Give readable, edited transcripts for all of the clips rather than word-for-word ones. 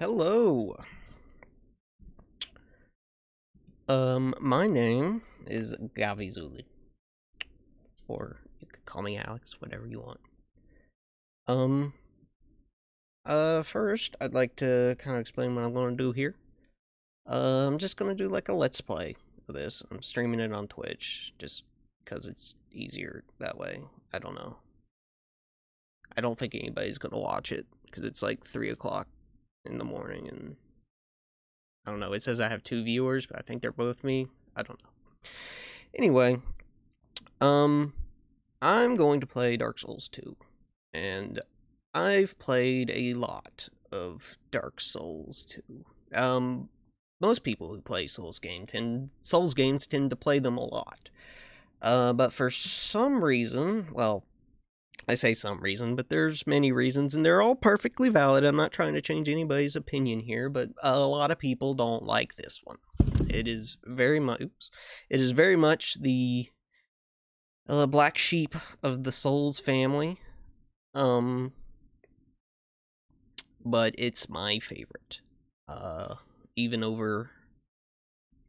Hello. My name is Gavi, or you could call me Alex, whatever you want. Um, First, I'd like to kind of explain what I'm going to do here. I'm just going to do like a let's play of this. I'm streaming it on Twitch, just because it's easier that way. I don't know. I don't think anybody's going to watch it, because it's like 3 o'clock in the morning, and I don't know, it says I have 2 viewers, but I think they're both me. I don't know. Anyway, I'm going to play Dark Souls 2, and I've played a lot of Dark Souls 2. Most people who play Souls games tend to play them a lot. But for some reason, well, I say some reason, but there's many reasons, and they're all perfectly valid. I'm not trying to change anybody's opinion here, but a lot of people don't like this one. It is very much the black sheep of the Souls family. But it's my favorite. Even over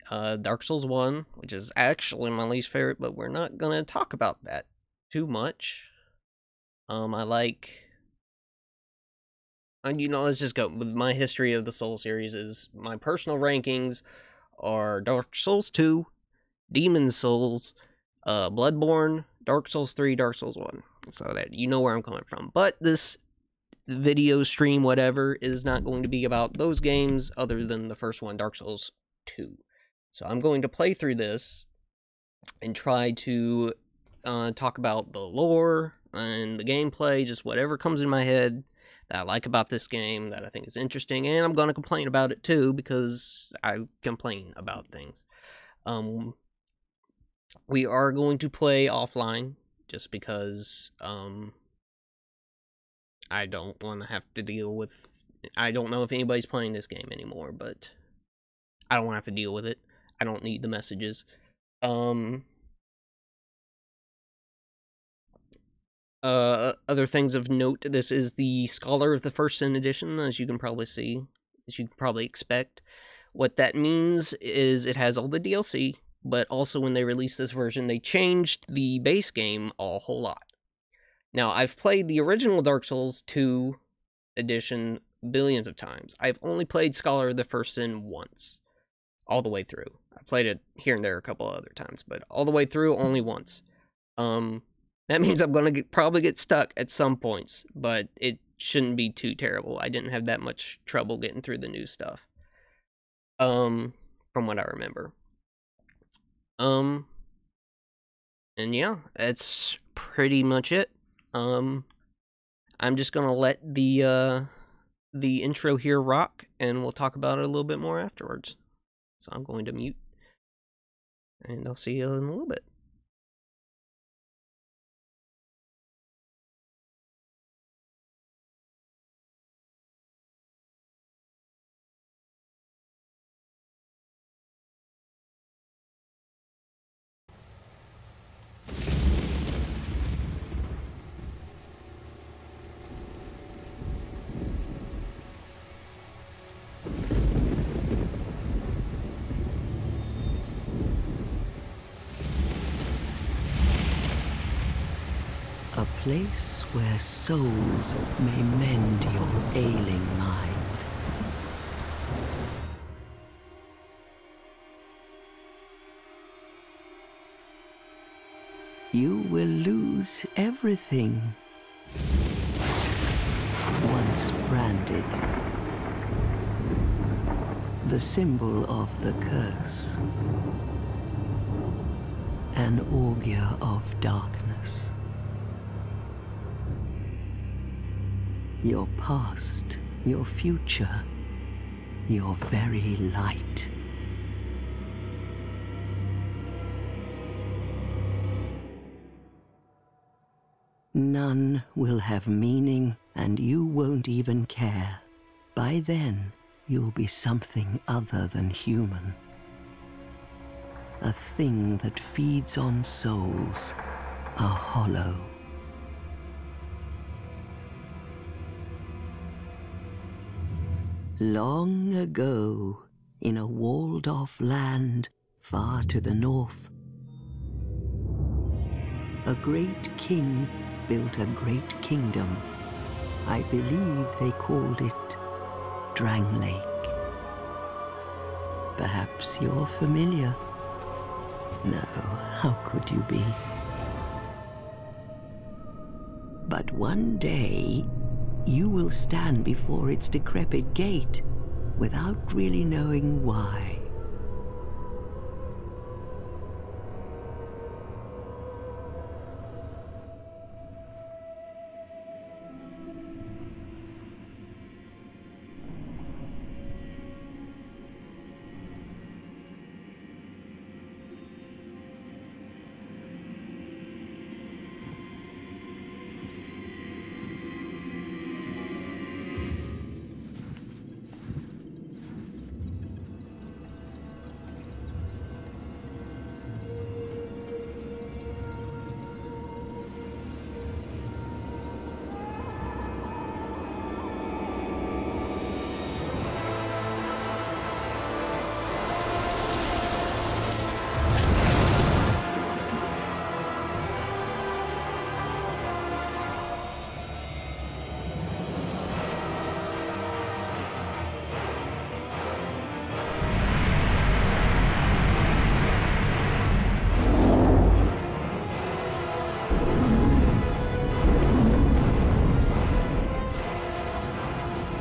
Dark Souls 1, which is actually my least favorite, but we're not gonna talk about that too much. Let's just go with my history of the Soul series. Is my personal rankings are Dark Souls 2, Demon Souls, Bloodborne, Dark Souls 3, Dark Souls 1. So that you know where I'm coming from. But this video stream, whatever, is not going to be about those games other than the first one, Dark Souls 2. So I'm going to play through this and try to talk about the lore and the gameplay, just whatever comes in my head that I like about this game, that I think is interesting, and I'm going to complain about it too, because I complain about things. We are going to play offline, just because I don't want to have to deal with... I don't know if anybody's playing this game anymore, but I don't want to have to deal with it. I don't need the messages. Other things of note, this is the Scholar of the First Sin edition, as you can probably see, as you can probably expect. What that means is it has all the DLC, but also when they released this version, they changed the base game a whole lot. Now, I've played the original Dark Souls 2 edition billions of times. I've only played Scholar of the First Sin once, all the way through. I played it here and there a couple other times, but all the way through, only once. That means I'm going to probably get stuck at some points, but it shouldn't be too terrible. I didn't have that much trouble getting through the new stuff, from what I remember. And yeah, that's pretty much it. I'm just going to let the intro here rock, and we'll talk about it a little bit more afterwards. So I'm going to mute, and I'll see you in a little bit. A place where souls may mend your ailing mind. You will lose everything once branded. The symbol of the curse. An augur of darkness. Your past, your future, your very light. None will have meaning, and you won't even care. By then, you'll be something other than human. A thing that feeds on souls, a hollow. Long ago, in a walled-off land far to the north, a great king built a great kingdom. I believe they called it Drang Lake. Perhaps you're familiar? No, how could you be? But one day, you will stand before its decrepit gate without really knowing why.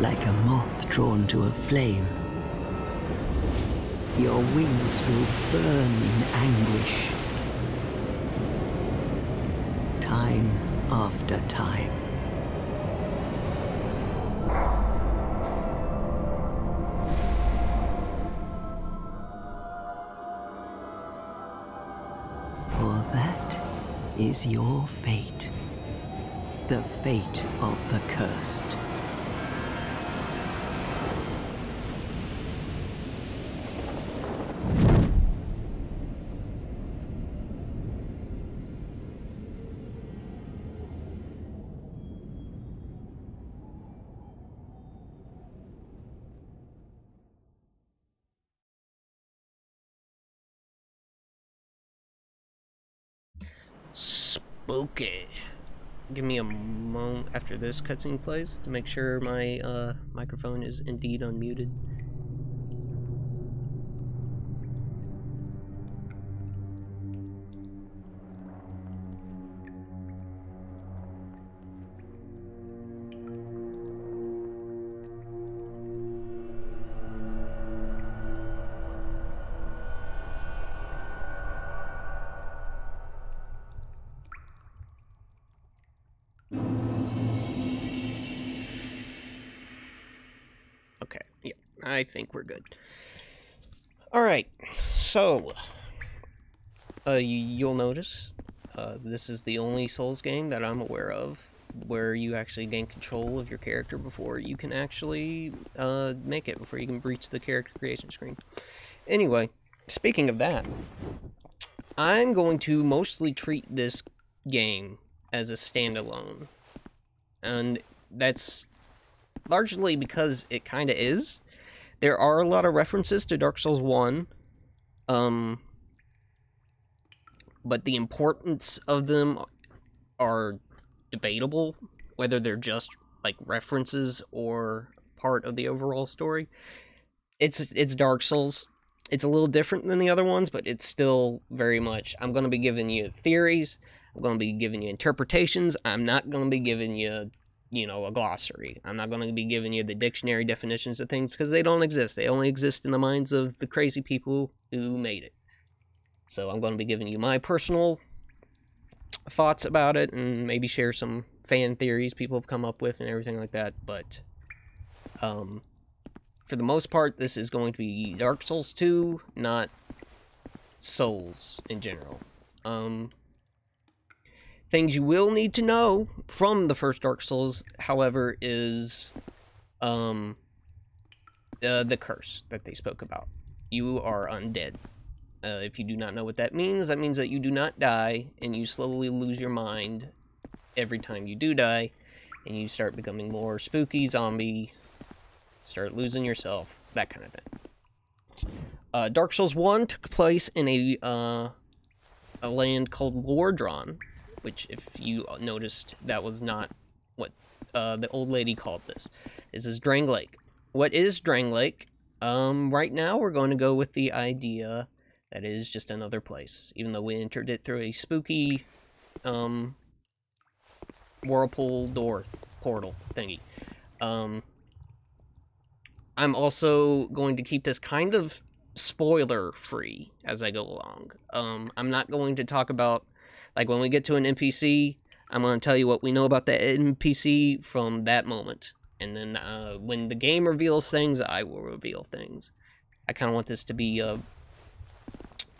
Like a moth drawn to a flame, your wings will burn in anguish, time after time. For that is your fate, the fate of the cursed. Spooky. Give me a moment after this cutscene plays to make sure my microphone is indeed unmuted. Okay, yeah, I think we're good. Alright, so, you'll notice, this is the only Souls game that I'm aware of where you actually gain control of your character before you can actually, make it, before you can reach the character creation screen. Anyway, speaking of that, I'm going to mostly treat this game as a standalone, and that's largely because it kind of is. There are a lot of references to Dark Souls 1, but the importance of them are debatable, whether they're just, like, references or part of the overall story. It's Dark Souls. It's a little different than the other ones, but it's still very much, I'm going to be giving you theories, I'm going to be giving you interpretations, I'm not going to be giving you, you know, a glossary. I'm not going to be giving you the dictionary definitions of things, because they don't exist. They only exist in the minds of the crazy people who made it. So I'm going to be giving you my personal thoughts about it, and maybe share some fan theories people have come up with and everything like that. But for the most part, this is going to be Dark Souls 2, not Souls in general. Things you will need to know from the first Dark Souls, however, is the curse that they spoke about. You are undead. If you do not know what that means that you do not die, and you slowly lose your mind every time you do die, and you start becoming more spooky, zombie, start losing yourself, that kind of thing. Dark Souls 1 took place in a land called Lordran, which, if you noticed, that was not what the old lady called this. This is Drang Lake. What is Drang Lake? Right now we're going to go with the idea that it is just another place, even though we entered it through a spooky whirlpool door portal thingy. I'm also going to keep this kind of spoiler free as I go along. I'm not going to talk about, like, when we get to an NPC, I'm going to tell you what we know about the NPC from that moment. And then when the game reveals things, I will reveal things. I kind of want this to be a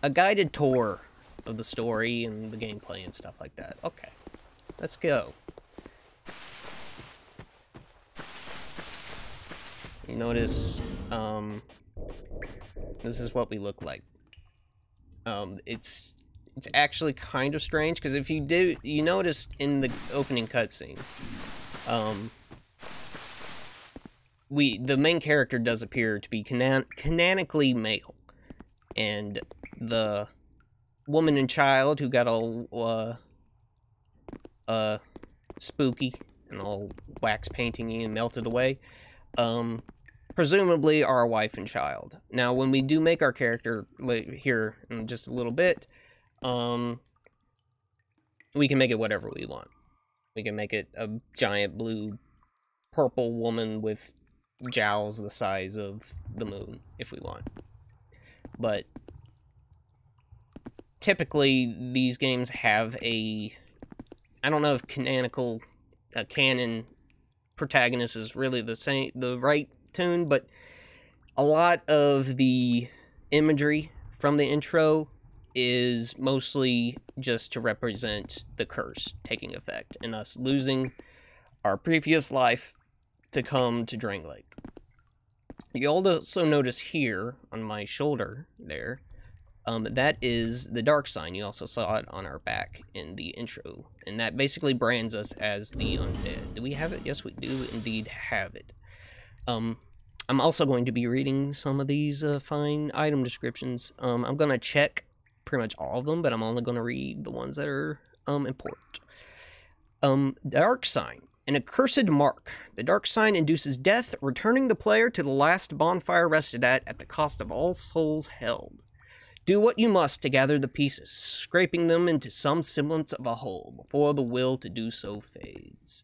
guided tour of the story and the gameplay and stuff like that. Okay, let's go. You notice, this is what we look like. It's actually kind of strange, because if you noticed in the opening cutscene, the main character does appear to be canonically male, and the woman and child who got all spooky and all wax painting-y and melted away, presumably our wife and child. Now, when we do make our character here in just a little bit, we can make it whatever we want. We can make it a giant blue purple woman with jowls the size of the moon, if we want. But typically, these games have I don't know if canon protagonist is really the right tune, but a lot of the imagery from the intro is mostly just to represent the curse taking effect and us losing our previous life to come to Drang Lake. You also notice here on my shoulder there, that is the dark sign. You also saw it on our back in the intro, and that basically brands us as the undead. Do we have it? Yes, we do indeed have it. I'm also going to be reading some of these fine item descriptions. I'm going to check pretty much all of them, but I'm only going to read the ones that are important. Dark sign. An accursed mark. The dark sign induces death, returning the player to the last bonfire rested at the cost of all souls held. Do what you must to gather the pieces, scraping them into some semblance of a whole before the will to do so fades.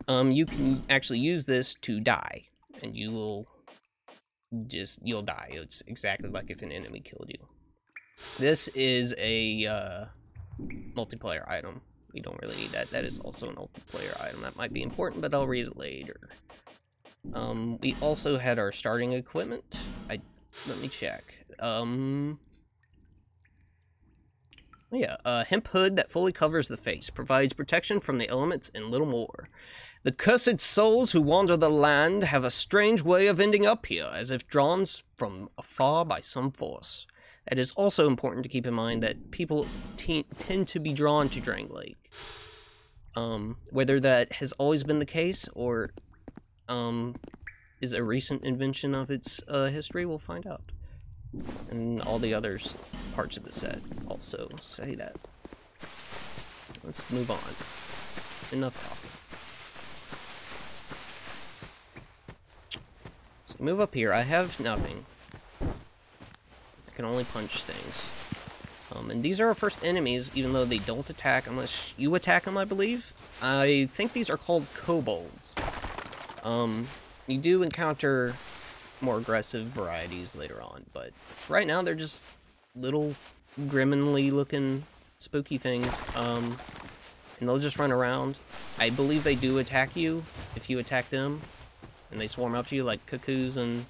You can actually use this to die, and you'll die. It's exactly like if an enemy killed you. This is a multiplayer item. We don't really need that. That is also an multiplayer item. That might be important, but I'll read it later. We also had our starting equipment. Let me check. Hemp hood that fully covers the face, provides protection from the elements and little more. The cursed souls who wander the land have a strange way of ending up here, as if drawn from afar by some force. It is also important to keep in mind that people tend to be drawn to Drang Lake. Whether that has always been the case, or is a recent invention of its history, we'll find out. And all the other parts of the set also say that. Let's move on. Enough talking. So move up here. I have nothing. I can only punch things. And these are our first enemies, even though they don't attack unless you attack them, I believe. I think these are called kobolds. You do encounter more aggressive varieties later on, but right now they're just little gremlinly looking spooky things, and they'll just run around. I believe they do attack you if you attack them, and they swarm up to you like cuckoos and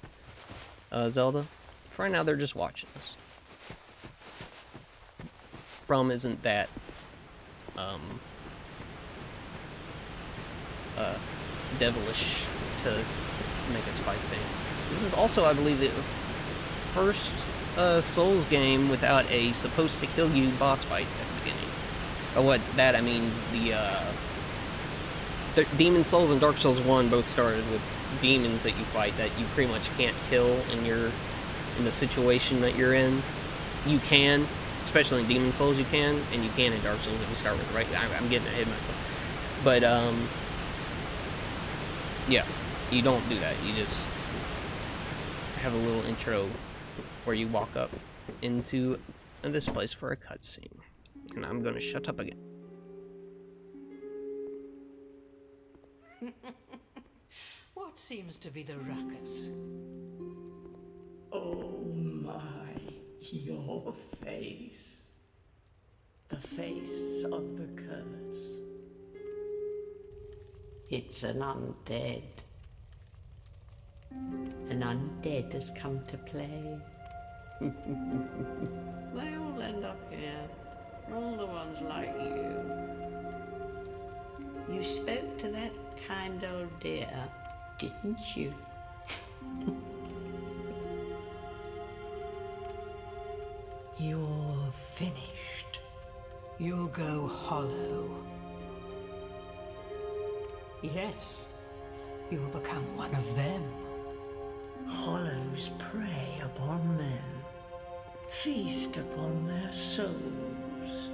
Zelda. For right now, they're just watching us. From isn't that devilish to make us fight things. This is also, I believe, the first Souls game without a supposed-to-kill-you boss fight at the beginning. By what that, I mean the Demon Souls and Dark Souls 1 both started with demons that you fight that you pretty much can't kill in the situation that you're in. You can, especially in Demon Souls, you can, and you can in Dark Souls if you start with the right. I'm getting ahead of myself, but yeah, you don't do that. You just have a little intro where you walk up into this place for a cutscene, and I'm gonna shut up again. What seems to be the ruckus? Oh my, your face. The face of the curse. It's an undead. An undead has come to play. They all end up here. All the ones like you. You spoke to that kind old dear, didn't you? You're finished. You'll go hollow. Yes, you'll become one of them. Hollows prey upon men, feast upon their souls.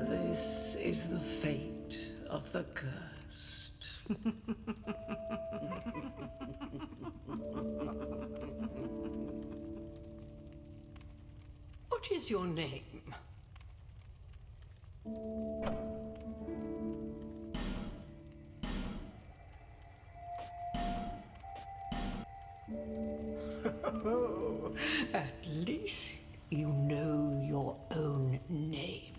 This is the fate of the cursed. What is your name? At least you know your own name.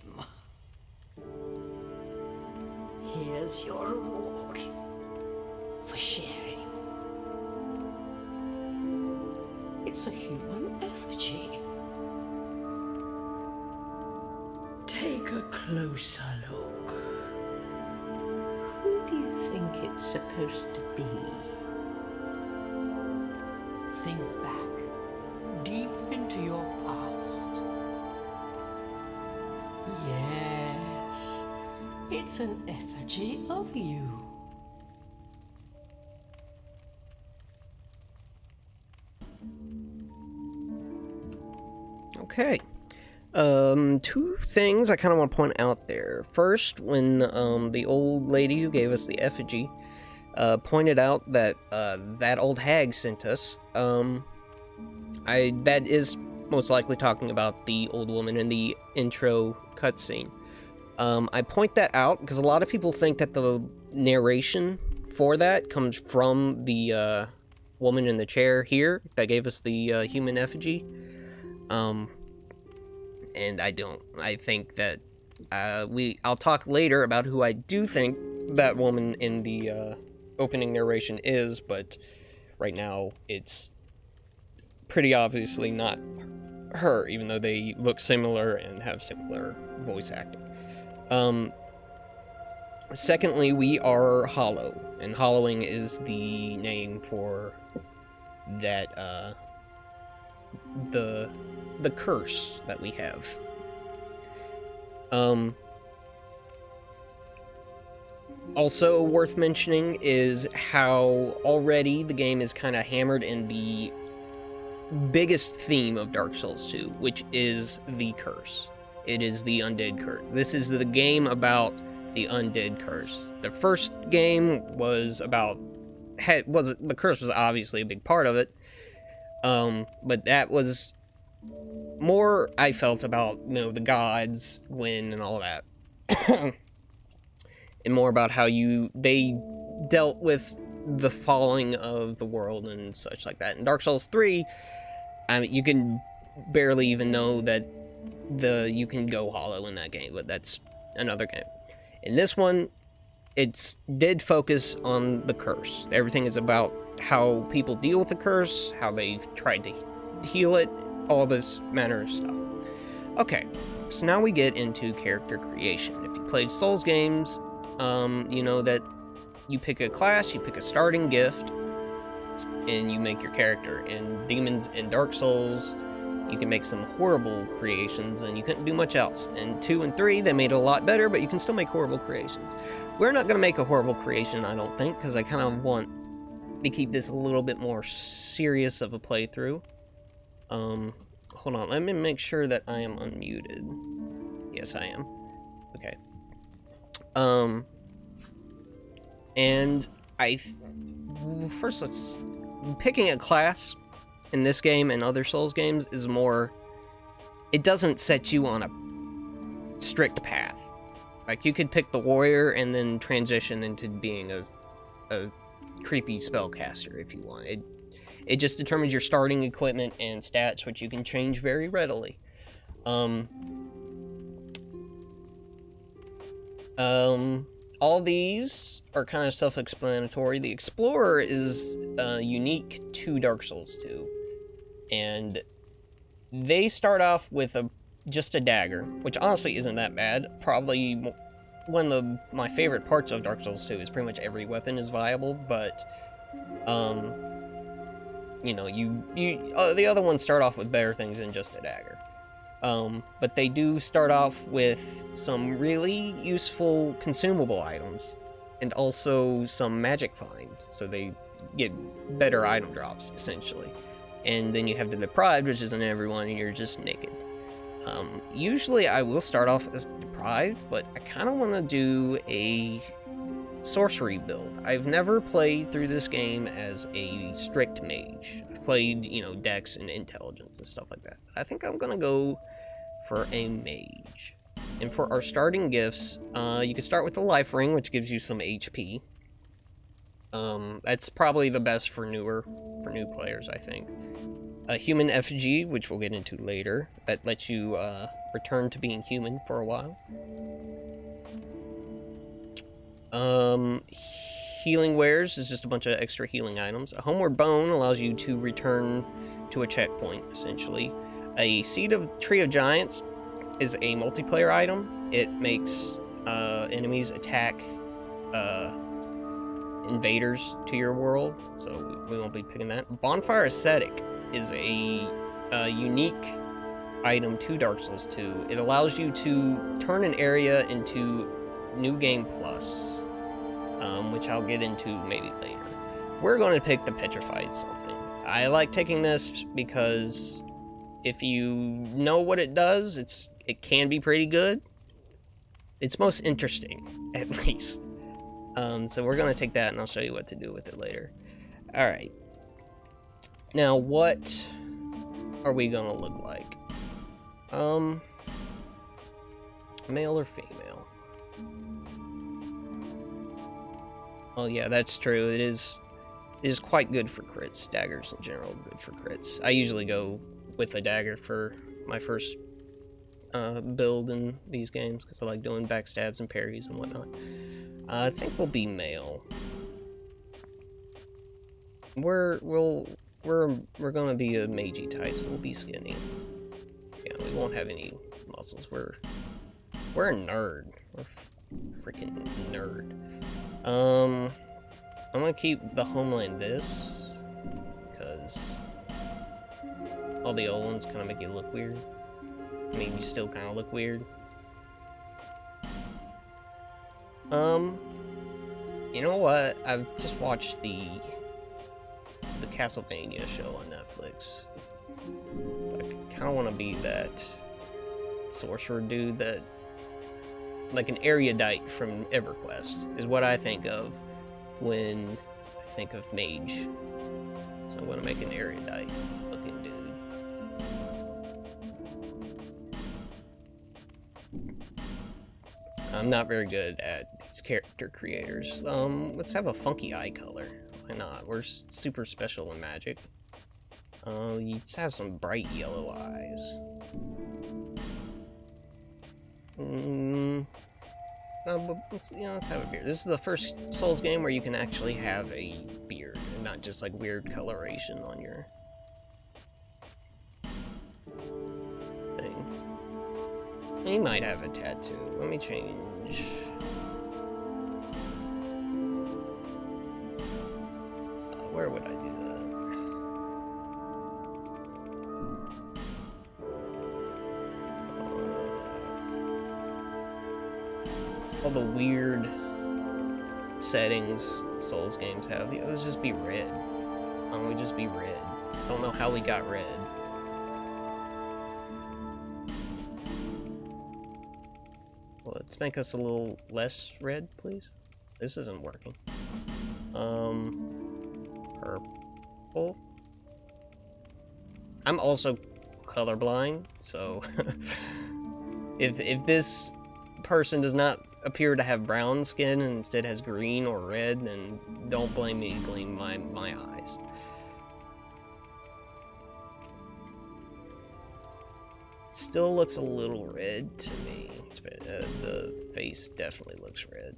Here's your reward for sharing. It's a human effigy. Take a closer look. Who do you think it's supposed to be? Think back, deep into your past. Yes, it's an effigy of you. Okay. Two things I kind of want to point out there. First, when the old lady who gave us the effigy pointed out that that old hag sent us, that is most likely talking about the old woman in the intro cutscene. I point that out because a lot of people think that the narration for that comes from the woman in the chair here that gave us the human effigy. And I don't. I think that I'll talk later about who I do think that woman in the opening narration is, but right now it's pretty obviously not her, even though they look similar and have similar voice acting. Secondly, we are hollow, and hollowing is the name for that the curse that we have. Also worth mentioning is how already the game is kind of hammered in the biggest theme of Dark Souls 2, which is the curse. It is the undead curse. This is the game about the undead curse. The first game was about the curse was obviously a big part of it. But that was more, I felt, about, you know, the gods, Gwyn, and all of that. And more about how they dealt with the falling of the world and such like that. In Dark Souls 3, I mean, you can barely even know that you can go hollow in that game, but that's another game. In this one, it did focus on the curse. Everything is about how people deal with the curse, how they've tried to heal it, all this manner of stuff. Okay, so now we get into character creation. If you played Souls games, you know that you pick a class, you pick a starting gift, and you make your character. In Demons and Dark Souls, You can make some horrible creations, and you couldn't do much else. In 2 and 3, they made it a lot better, but you can still make horrible creations. We're not going to make a horrible creation, I don't think, because I kind of want to keep this a little bit more serious of a playthrough. Hold on, let me make sure that I am unmuted. Yes, I am. Okay. And first, picking a class in this game and other Souls games is more, it doesn't set you on a strict path. Like, you could pick the warrior and then transition into being a creepy spellcaster if you want. It just determines your starting equipment and stats, which you can change very readily. All these are kind of self-explanatory. The Explorer is unique to Dark Souls 2, and they start off with just a dagger, which honestly isn't that bad. Probably one of my favorite parts of Dark Souls 2 is pretty much every weapon is viable, but you know, the other ones start off with better things than just a dagger. But they do start off with some really useful consumable items, and also some magic finds, so they get better item drops, essentially. And then you have the Deprived, which isn't everyone, and you're just naked. Usually I will start off as Deprived, but I kind of want to do a sorcery build. I've never played through this game as a strict mage. I've played, you know, dex and intelligence and stuff like that. I think I'm gonna go for a mage. And for our starting gifts, you can start with the life ring, which gives you some HP. That's probably the best for new players, I think. A human effigy, which we'll get into later, that lets you return to being human for a while. Healing wares is just a bunch of extra healing items. A homeward bone allows you to return to a checkpoint, essentially. A seed of Tree of Giants is a multiplayer item. It makes enemies attack invaders to your world, so we won't be picking that. Bonfire Aesthetic is a unique item to Dark Souls 2. It allows you to turn an area into New Game Plus, which I'll get into maybe later. We're going to pick the Petrified Something. I like taking this because if you know what it does, it can be pretty good. It's most interesting, at least. So we're going to take that, and I'll show you what to do with it later. Alright. Now, what are we going to look like? Male or female? Oh yeah, that's true. It is quite good for crits. Daggers in general are good for crits. I usually go with a dagger for my first build in these games, because I like doing backstabs and parries and whatnot. I think we'll be male. We're gonna be a magey type, so we'll be skinny. Yeah, we won't have any muscles. We're a nerd. We're freaking nerd. I'm gonna keep the homeland this, because all the old ones kind of make you look weird. I mean, you still kind of look weird. You know what? I've just watched the Castlevania show on Netflix. I kind of want to be that sorcerer dude, that, like an erudite from EverQuest, is what I think of when I think of mage. So I'm gonna make an erudite looking dude. I'm not very good at these character creators. Let's have a funky eye color. Why not? We're super special in magic. You just have some bright yellow eyes. No, but let's have a beard. This is the first Souls game where you can actually have a beard, and not just like weird coloration on your thing. He might have a tattoo. Let me change. Where would I do that? all the weird settings Souls games have. Yeah, let's just be red. Why don't we just be red? I don't know how we got red. Well, let's make us a little less red, please. This isn't working. Purple. I'm also colorblind, so if this person does not appear to have brown skin and instead has green or red, then don't blame me, blame my eyes. Still looks a little red to me. The face definitely looks red.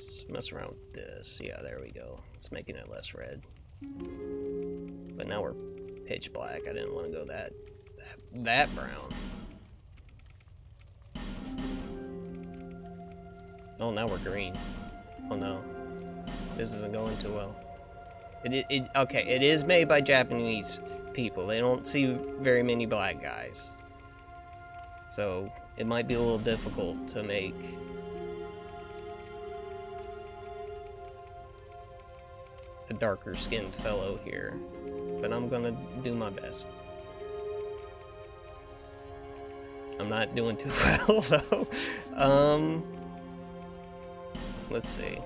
Just mess around with this. Yeah, there we go. It's making it less red. But now we're pitch black. I didn't want to go that brown. Oh, now we're green. Oh no, this isn't going too well. Okay, it is made by Japanese people. They don't see very many black guys, so it might be a little difficult to make a darker skinned fellow here, but I'm gonna do my best. I'm not doing too well though. Let's see.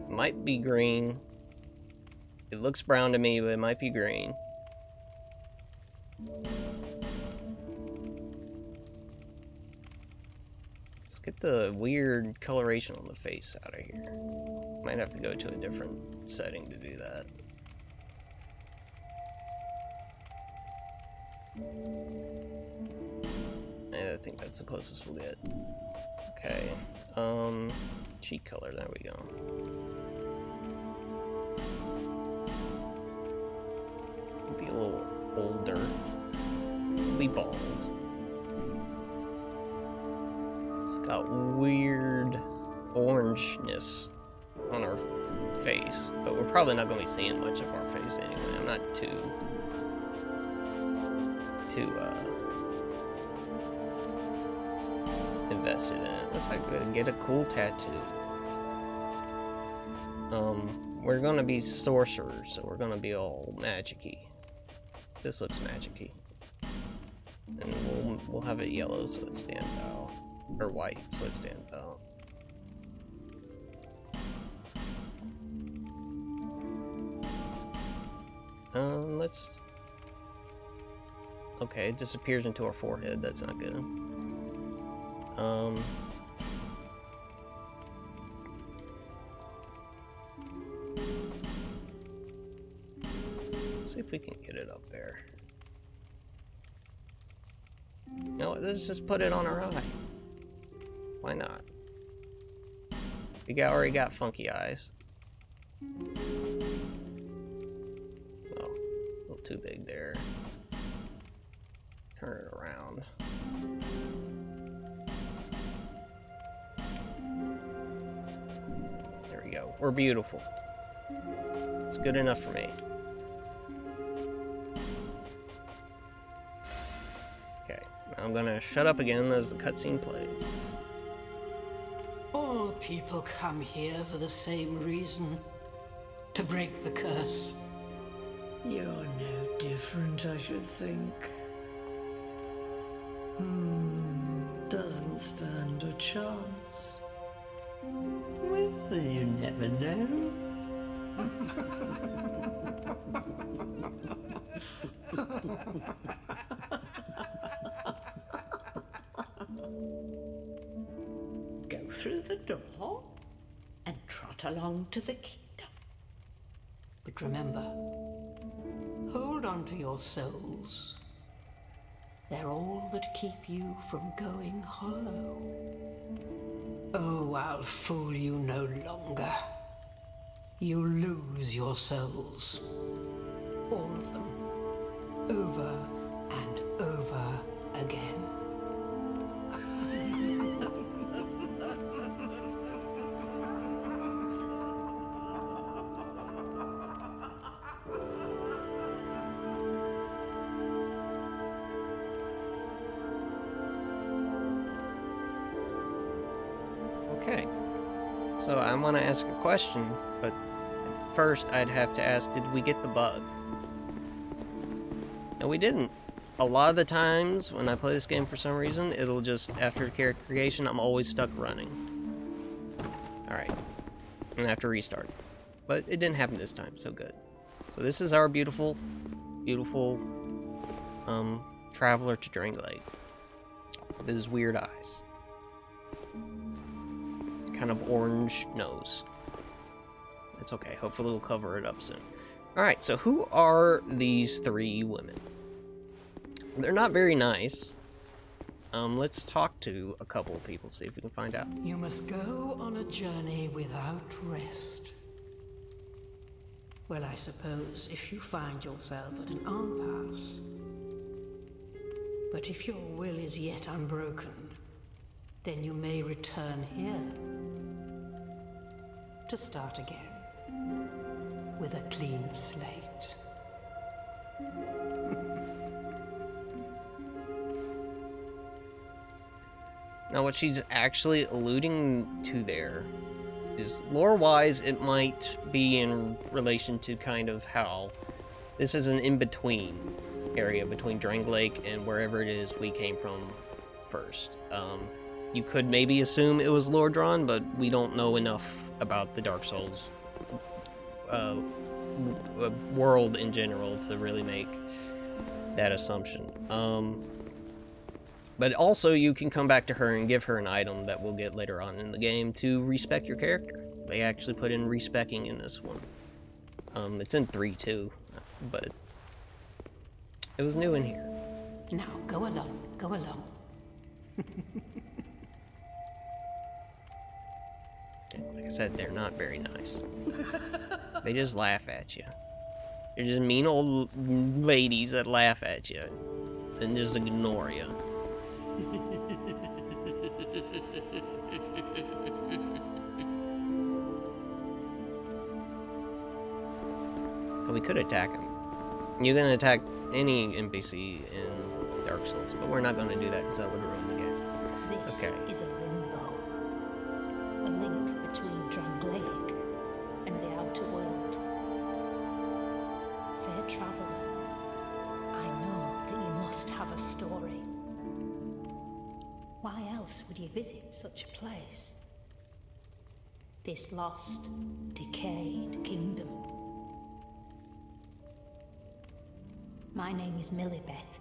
Might be green. It looks brown to me, but it might be green. Let's get the weird coloration on the face out of here. Might have to go to a different setting to do that. I think that's the closest we'll get. Okay. Cheek color, there we go. Be a little older. We'll be bald. It's got weird orangeness on our face, but we're probably not going to be seeing much of our face anyway. I'm not too invested in it. Let's like get a cool tattoo. We're gonna be sorcerers, so we're gonna be all magic-y. This looks magic-y. And we'll have it yellow so it stands out. Or white so it stands out. Let's... Okay, it disappears into our forehead, that's not good. Let's see if we can get it up there. No, let's just put it on our eye. Why not? We already got funky eyes. Oh, a little too big there. Turn it around. There we go. We're beautiful. It's good enough for me. Okay, now I'm gonna shut up again as the cutscene plays. All people come here for the same reason. To break the curse. You're no different, I should think. Doesn't stand a chance. Well, you never know. Go through the door and trot along to the kingdom. But remember, hold on to your souls. They're all that keep you from going hollow. Oh, I'll fool you no longer. You lose your souls. All of them. Over and over again. Okay. So I'm gonna ask a question, but first I'd have to ask, did we get the bug? No, we didn't. A lot of the times when I play this game for some reason, it'll just, after character creation, I'm always stuck running. Alright. I'm gonna have to restart. But it didn't happen this time, so good. So this is our beautiful, beautiful, traveler to Drang Lake. With his weird eyes. Kind of orange nose. It's okay, hopefully we'll cover it up soon. Alright, so who are these three women? They're not very nice. Let's talk to a couple of people, see if we can find out. You must go on a journey without rest. Well, I suppose if you find yourself at an impasse. But if your will is yet unbroken, then you may return here to start again with a clean slate. Now, what she's actually alluding to there is, lore-wise, it might be in relation to kind of how this is an in-between area between Drang Lake and wherever it is we came from first. You could maybe assume it was lore-drawn, but we don't know enough about the Dark Souls world in general to really make that assumption. But also, you can come back to her and give her an item that we'll get later on in the game to respec your character. They actually put in respecing in this one. It's in 3 too, but it was new in here. Now, go along, go along. Like I said, they're not very nice. They just laugh at you. They're just mean old ladies that laugh at you and just ignore you. But we could attack them. You can attack any NPC in Dark Souls, but we're not going to do that because that would ruin the game. This Okay. is a limbo. A link between Drang Lake and the outer world. Fair traveler, I know that you must have a story. Why else would you visit such a place? This lost, decayed kingdom. My name is Millibeth.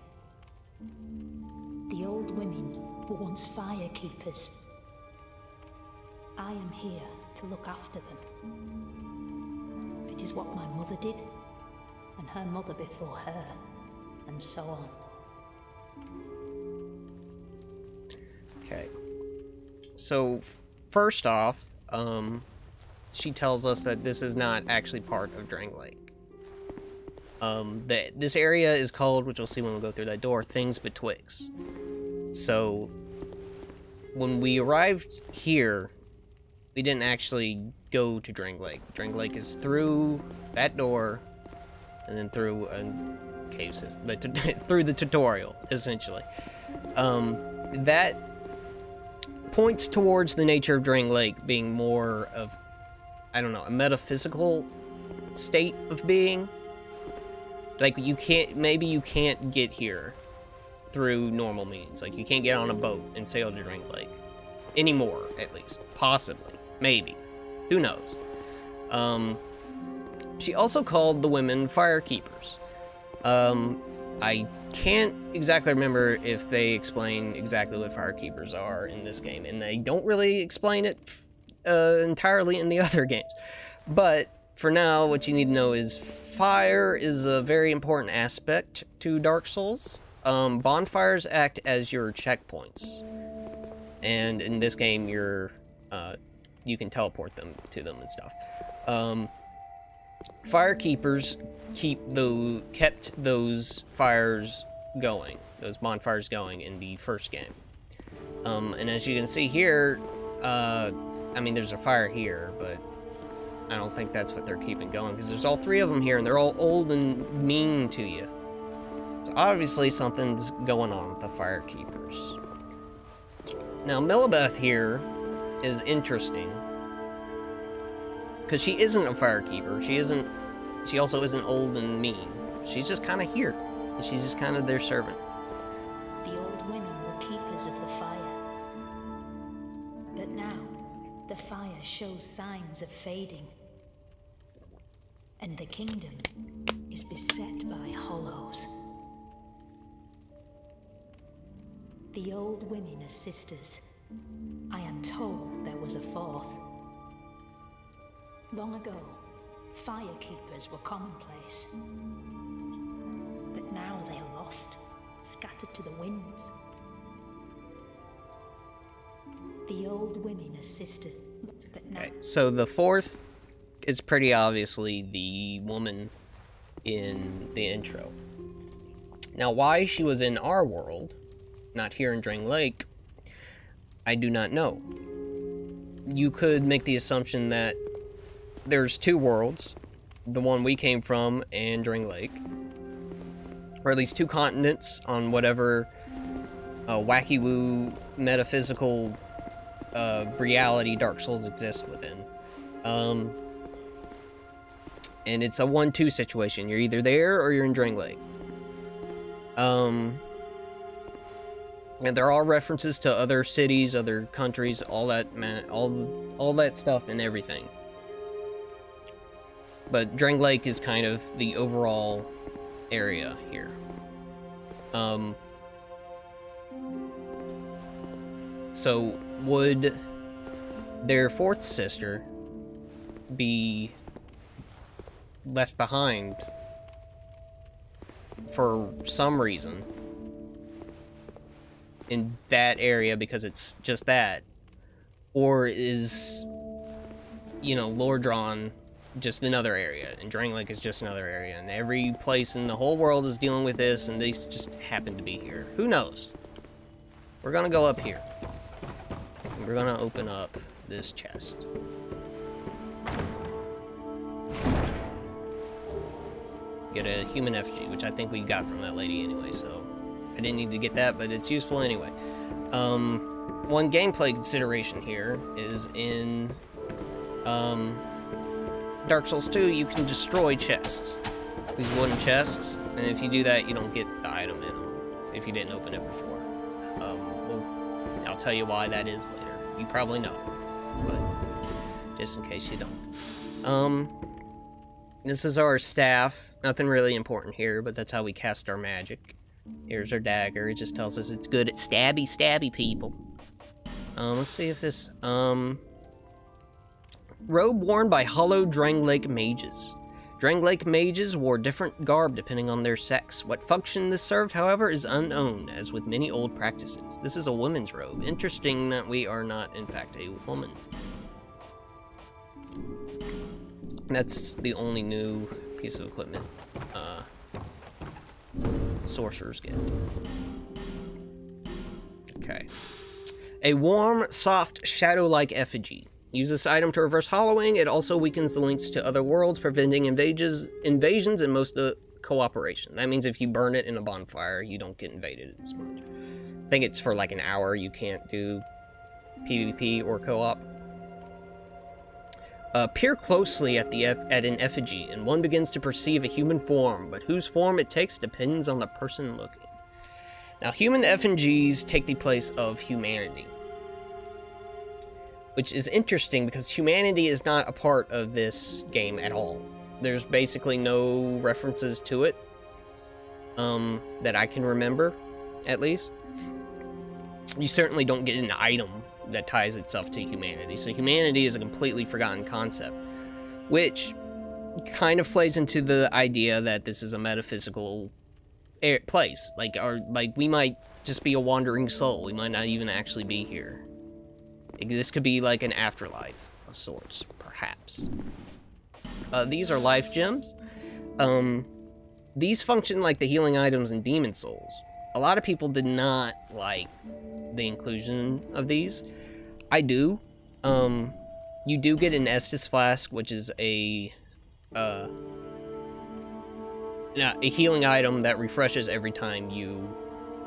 The old women were once fire keepers. I am here to look after them. It is what my mother did, and her mother before her, and so on. Okay. So, first off, she tells us that this is not actually part of Drang Lake. This area is called, which we'll see when we go through that door, Things Betwixt. So, when we arrived here, we didn't actually go to Drang Lake. Drang Lake is through that door, and then through a cave system, through the tutorial, essentially. That points towards the nature of Drang Lake being more of, I don't know, a metaphysical state of being. Like, maybe you can't get here through normal means. Like, you can't get on a boat and sail to Drang Lake. Anymore, at least. Possibly. Maybe. Who knows? She also called the women fire keepers. I can't exactly remember if they explain exactly what fire keepers are in this game, and they don't really explain it entirely in the other games. But for now, what you need to know is fire is a very important aspect to Dark Souls. Bonfires act as your checkpoints, and in this game, you can teleport them to them and stuff. Firekeepers kept those fires going, those bonfires going in the first game. And as you can see here, I mean, there's a fire here, but I don't think that's what they're keeping going, because there's all 3 of them here, and they're all old and mean to you. So obviously something's going on with the firekeepers. Now, Millibeth here is interesting. Because she isn't a firekeeper. She also isn't old and mean. She's just kind of here. She's just kind of their servant. The old women were keepers of the fire. But now, the fire shows signs of fading. And the kingdom is beset by hollows. The old women are sisters. I am told there was a fourth. Long ago, firekeepers were commonplace. But now they are lost, scattered to the winds. The old women are sisters, but now... Okay, so the fourth is pretty obviously the woman in the intro. Now, why she was in our world, not here in Drang Lake, I do not know. You could make the assumption that there's two worlds, the one we came from and Drang Lake, or at least two continents on whatever wacky-woo metaphysical reality Dark Souls exists within. And it's a 1-2 situation. You're either there or you're in Drang Lake. And there are references to other cities, other countries, all that all that stuff and everything. But Drang Lake is kind of the overall area here. So would their fourth sister be left behind for some reason in that area because it's just that? Or is, you know, Lordran just another area, and Drang Lake is just another area, and every place in the whole world is dealing with this, and these just happen to be here? Who knows? We're gonna go up here. We're gonna open up this chest. Get a human effigy, which I think we got from that lady anyway, so I didn't need to get that, but it's useful anyway. One gameplay consideration here is in Dark Souls 2, you can destroy chests. These wooden chests, and if you do that, you don't get the item in them if you didn't open it before. I'll tell you why that is later. You probably know, but just in case you don't. This is our staff. Nothing really important here, but that's how we cast our magic. Here's our dagger. It just tells us it's good at stabby people. Let's see if this, robe worn by hollow Drang Lake mages. Drang Lake mages wore different garb depending on their sex. What function this served, however, is unknown, as with many old practices. This is a woman's robe. Interesting that we are not, in fact, a woman. That's the only new piece of equipment sorcerers get. Okay. A warm, soft, shadow-like effigy. Use this item to reverse hollowing. It also weakens the links to other worlds, preventing invasions and most cooperation. That means if you burn it in a bonfire, you don't get invaded as much. I think it's for like an hour. You can't do PvP or co-op. Peer closely at an effigy, and one begins to perceive a human form, but whose form it takes depends on the person looking. Now, human effigies take the place of humanity, which is interesting because humanity is not a part of this game at all. There's basically no references to it, that I can remember, at least. You certainly don't get an item that ties itself to humanity, so humanity is a completely forgotten concept, which kind of plays into the idea that this is a metaphysical place. Like we might just be a wandering soul. We might not even actually be here. This could be like an afterlife of sorts, perhaps. These are life gems. These function like the healing items in Demon Souls. A lot of people did not like the inclusion of these. I do. You do get an Estus Flask, which is a healing item that refreshes every time you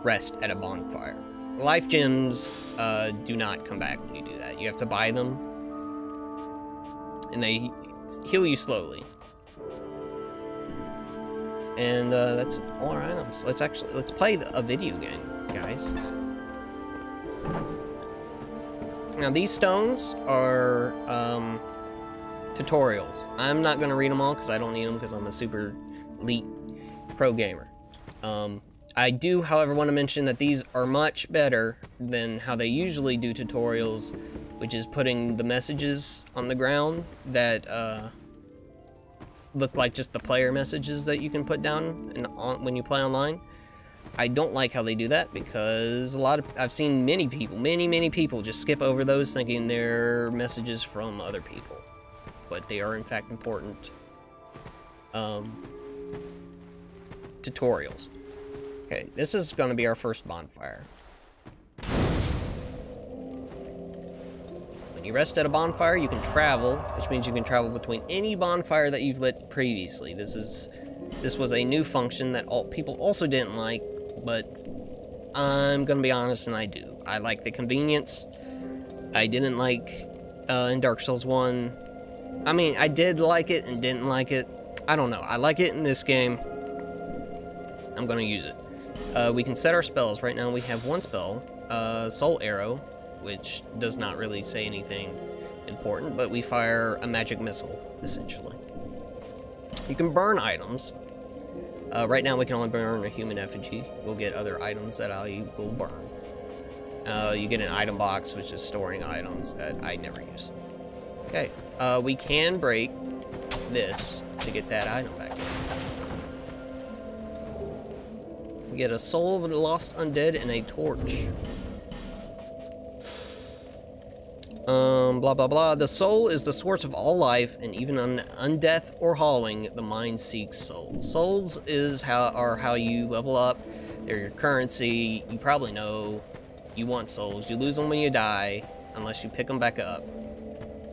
rest at a bonfire. life gems do not come back when you do that. You have to buy them, and they heal you slowly. And that's all our items. Let's play a video game, guys. Now these stones are tutorials. I'm not gonna read them all because I don't need them because I'm a super elite pro gamer. I do, however, want to mention that these are much better than how they usually do tutorials, which is putting the messages on the ground that look like just the player messages that you can put down when you play online. I don't like how they do that because I've seen many people just skip over those thinking they're messages from other people, but they are in fact important tutorials. Okay, this is going to be our first bonfire. When you rest at a bonfire, you can travel, which means you can travel between any bonfire that you've lit previously. This was a new function that people also didn't like, but I'm gonna be honest, and I do. I like the convenience. I didn't like in Dark Souls 1. I mean, I did like it and didn't like it. I don't know. I like it in this game. I'm gonna use it. We can set our spells. Right now we have one spell, Soul Arrow, which does not really say anything important, but we fire a magic missile, essentially. You can burn items. Right now we can only burn a human effigy. We'll get other items that I will burn. You get an item box, which is storing items that I never use. Okay, we can break this to get that item back. We get a soul of a lost undead and a torch. Blah blah blah. The soul is the source of all life, and even on undeath or hollowing, the mind seeks souls. Souls are how you level up. They're your currency. You probably know you want souls. You lose them when you die, unless you pick them back up.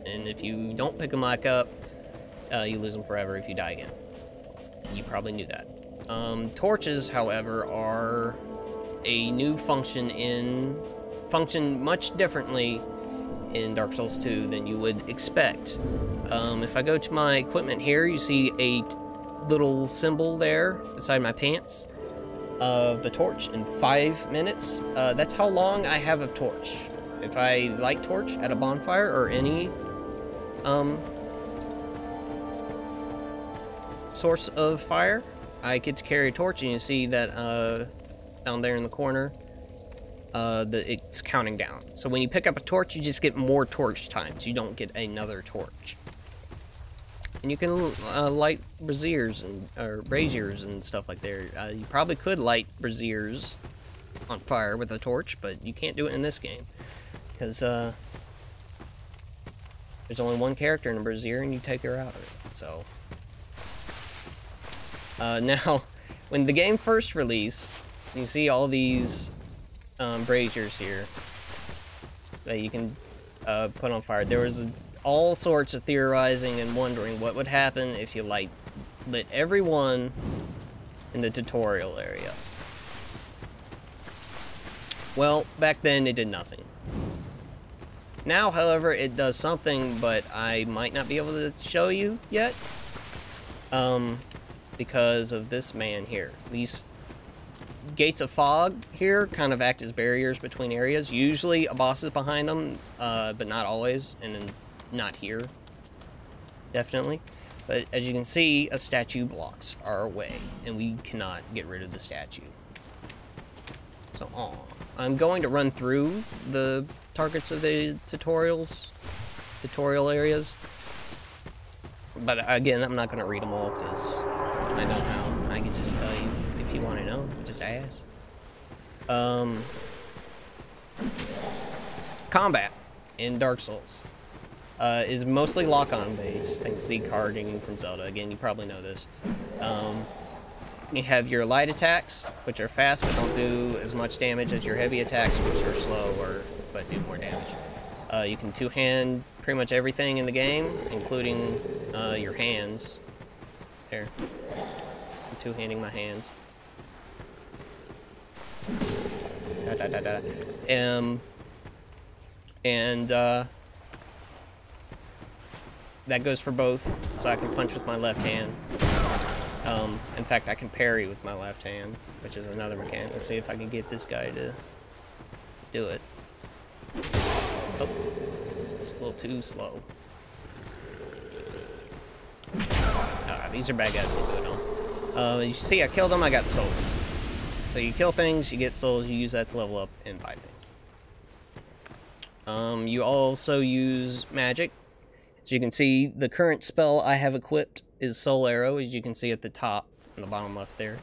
And if you don't pick them back up, you lose them forever if you die again. You probably knew that. Torches, however, are a new function much differently in Dark Souls 2 than you would expect. If I go to my equipment here, you see a little symbol there beside my pants of the torch in 5 minutes. That's how long I have a torch. If I light torch at a bonfire or any source of fire, I get to carry a torch, and you see that down there in the corner, it's counting down. So when you pick up a torch, you just get more torch times. You don't get another torch. And you can light braziers and stuff like that. You probably could light braziers on fire with a torch, but you can't do it in this game because there's only one character in a brazier, and you take her out of it. So. Now, when the game first released, you see all these braziers here that you can put on fire. There was all sorts of theorizing and wondering what would happen if you lit every one in the tutorial area. Well, back then it did nothing. Now, however, it does something, but I might not be able to show you yet. Because of this man here. These gates of fog here kind of act as barriers between areas. Usually a boss is behind them, but not always, and then not here. Definitely. But as you can see, a statue blocks our way, and we cannot get rid of the statue. So, I'm going to run through the targets of the tutorial areas. But again, I'm not going to read them all because I don't know. I can just tell you if you want to know. Just ask. Combat in Dark Souls is mostly lock-on based. Think Z carding from Zelda. Again, you probably know this. You have your light attacks, which are fast but don't do as much damage as your heavy attacks, which are slower but do more damage. You can two-hand pretty much everything in the game, including your hands. There. I'm two-handing my hands. And that goes for both, so I can punch with my left hand. In fact, I can parry with my left hand, which is another mechanic. Let's see if I can get this guy to do it. Oh, it's a little too slow. These are bad guys to do it on. You see, I killed them, I got souls. So you kill things, you get souls, you use that to level up and buy things. You also use magic. As you can see, the current spell I have equipped is Soul Arrow, as you can see at the top, in the bottom left there.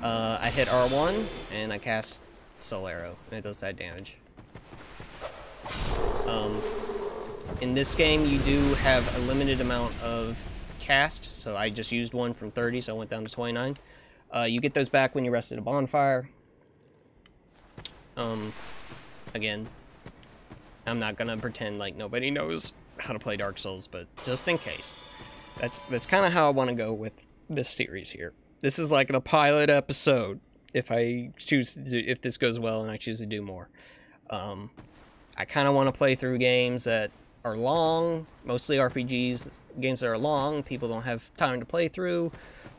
I hit R1, and I cast Soul Arrow, and it does that damage. In this game, you do have a limited amount of casts, so I just used one from 30, so I went down to 29. You get those back when you rest at a bonfire. Again, I'm not gonna pretend like nobody knows how to play Dark Souls, but just in case. That's kind of how I want to go with this series here. This is like the pilot episode, if I choose to do, if this goes well and I choose to do more. I kind of want to play through games that are long, mostly RPGs, games that are long, people don't have time to play through,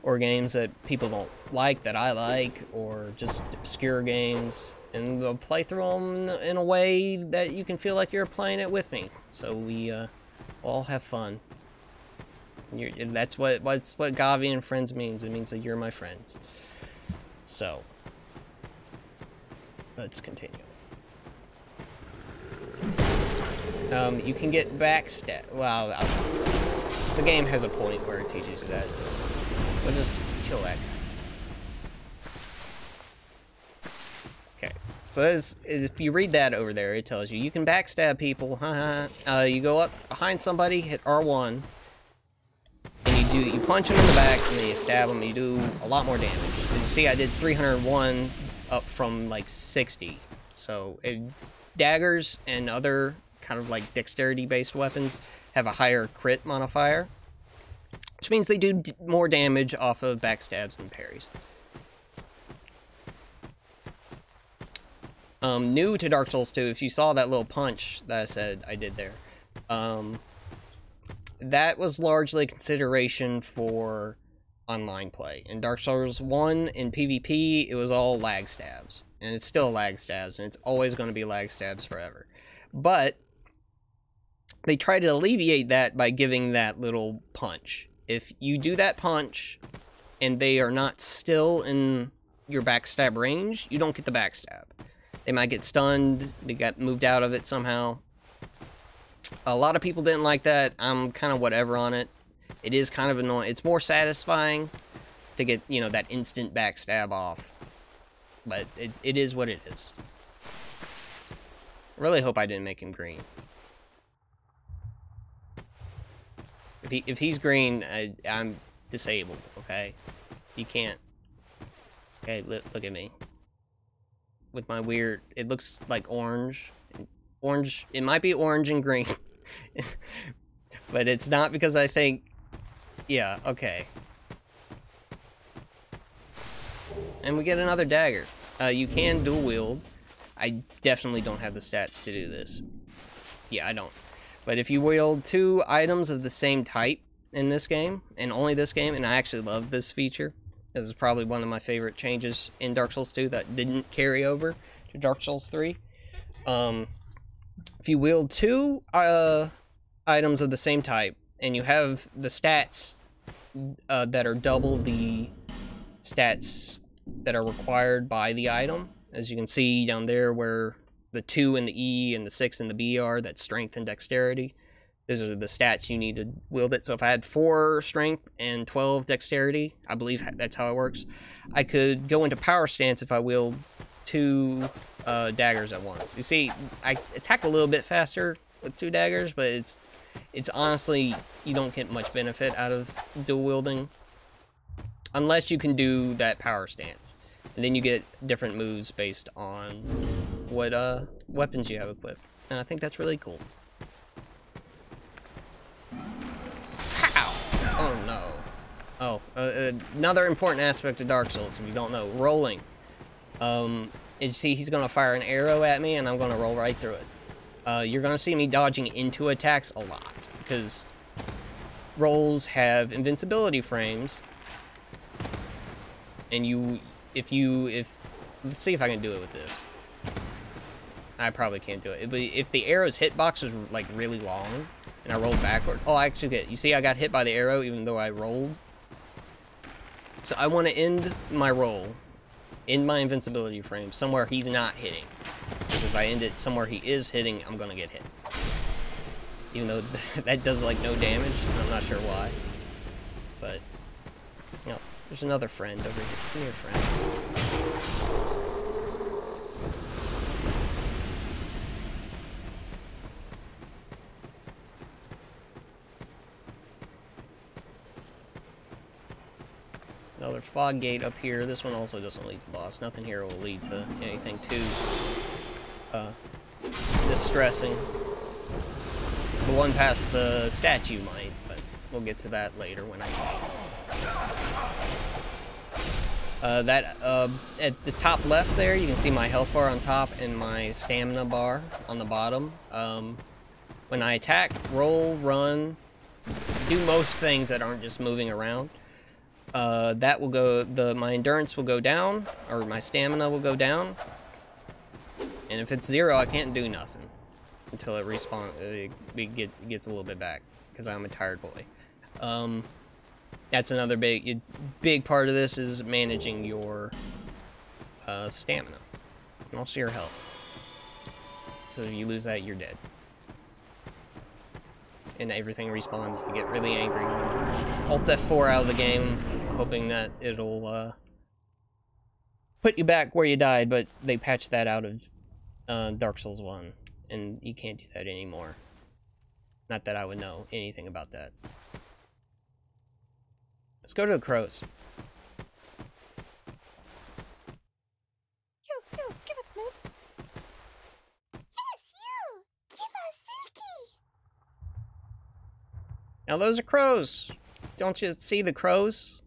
or games that people don't like, that I like, or just obscure games, and we'll play through them in a way that you can feel like you're playing it with me, so we all have fun. That's what Gavi and friends means. It means that you're my friends. So, let's continue. You can get backstab. Well, the game has a point where it teaches you that, so we'll just kill that guy. Okay, so if you read that over there, it tells you you can backstab people. You go up behind somebody, hit R1, and you punch them in the back, and then you stab them, and you do a lot more damage. As you see, I did 301 up from like 60. So daggers and other kind of like dexterity-based weapons have a higher crit modifier, which means they do more damage off of backstabs and parries. New to Dark Souls 2, if you saw that little punch that I said I did there, that was largely consideration for online play. In Dark Souls 1, in PvP, it was all lag stabs. And it's still lag stabs, and it's always going to be lag stabs forever. But they try to alleviate that by giving that little punch. If you do that punch, and they are not still in your backstab range, you don't get the backstab. They might get stunned, they got moved out of it somehow. A lot of people didn't like that. I'm kind of whatever on it. It is kind of annoying. It's more satisfying to get, you know, that instant backstab off. But it is what it is. I really hope I didn't make him green. If he's green, I'm disabled, okay? You can't. Okay, look at me. With my weird... It looks like orange. Orange... It might be orange and green. But it's not because I think... Yeah, okay. And we get another dagger. You can dual wield. I definitely don't have the stats to do this. Yeah, I don't. But if you wield 2 items of the same type in this game, and only this game, and I actually love this feature. This is probably one of my favorite changes in Dark Souls 2 that didn't carry over to Dark Souls 3. If you wield 2 items of the same type, and you have the stats that are double the stats that are required by the item, as you can see down there where the 2 and the E and the 6 and the B are, that's strength and dexterity. Those are the stats you need to wield it. So if I had 4 strength and 12 dexterity, I believe that's how it works, I could go into power stance if I wield 2 daggers at once. You see, I attack a little bit faster with 2 daggers, but it's honestly, you don't get much benefit out of dual wielding. Unless you can do that power stance. And then you get different moves based on what weapons you have equipped. And I think that's really cool. Pow! Oh no. Oh, another important aspect of Dark Souls, if you don't know, rolling. You see, he's gonna fire an arrow at me, and I'm gonna roll right through it. You're gonna see me dodging into attacks a lot, because rolls have invincibility frames, and let's see if I can do it with this. I probably can't do it. But if the arrow's hitbox is like really long, and I roll backward, oh, I actually get. You see, I got hit by the arrow even though I rolled. So I want to end my roll in my invincibility frame somewhere he's not hitting. Because if I end it somewhere he is hitting, I'm gonna get hit. Even though that does like no damage, I'm not sure why. But no, there's another friend over here. Come here, friend. Another fog gate up here. This one also doesn't lead to boss. Nothing here will lead to anything too distressing. The one past the statue might, but we'll get to that later when I at the top left there, you can see my health bar on top and my stamina bar on the bottom. When I attack, roll, run, do most things that aren't just moving around. That will go, my endurance will go down, or my stamina will go down. And if it's 0, I can't do nothing until it respawns, it gets a little bit back, because I'm a tired boy. That's another big part of this is managing your stamina, and also your health. So if you lose that, you're dead. And everything respawns, you get really angry. Alt F4 out of the game, hoping that it'll put you back where you died, but they patched that out of Dark Souls 1, and you can't do that anymore. Not that I would know anything about that. Let's go to the crows. You, give us Moose. Yes, you! Give us Silky! Now those are crows! Don't you see the crows?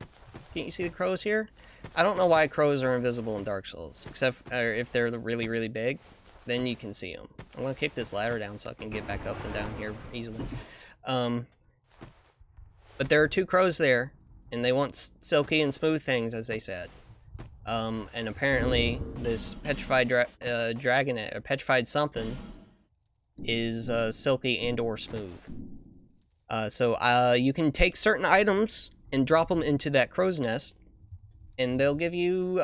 Can't you see the crows here? I don't know why crows are invisible in Dark Souls, except if they're really, really big, then you can see them. I'm gonna kick this ladder down so I can get back up and down here easily. But there are 2 crows there, and they want silky and smooth things, as they said. And apparently this petrified dragon, or petrified something, is silky and or smooth. So you can take certain items and drop them into that crow's nest, and they'll give you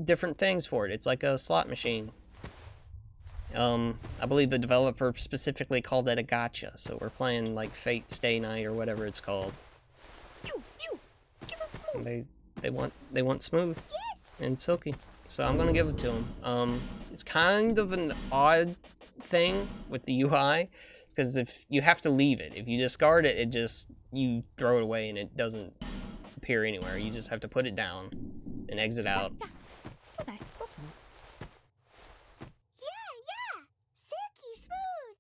different things for it. It's like a slot machine. I believe the developer specifically called it a gacha, so we're playing like Fate Stay Night or whatever it's called. And they want smooth and silky, so I'm gonna give it to them. It's kind of an odd thing with the UI, because if you have to leave it, if you discard it, you throw it away and it doesn't appear anywhere. You just have to put it down and exit out. Silky smooth!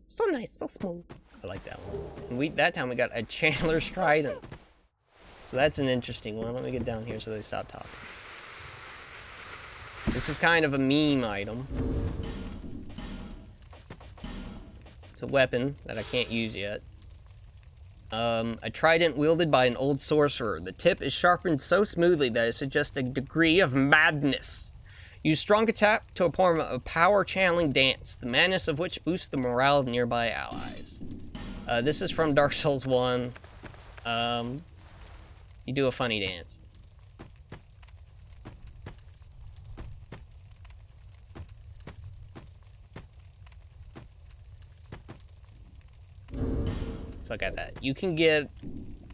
So nice, so smooth. I like that one. And that time we got a Chandler's Trident. So that's an interesting one. Let me get down here so they stop talking. This is kind of a meme item. It's a weapon that I can't use yet. A trident wielded by an old sorcerer. The tip is sharpened so smoothly that it suggests a degree of madness. Use strong attack to perform a power-channeling dance, the madness of which boosts the morale of nearby allies. This is from Dark Souls 1. You do a funny dance. So I got that. You can get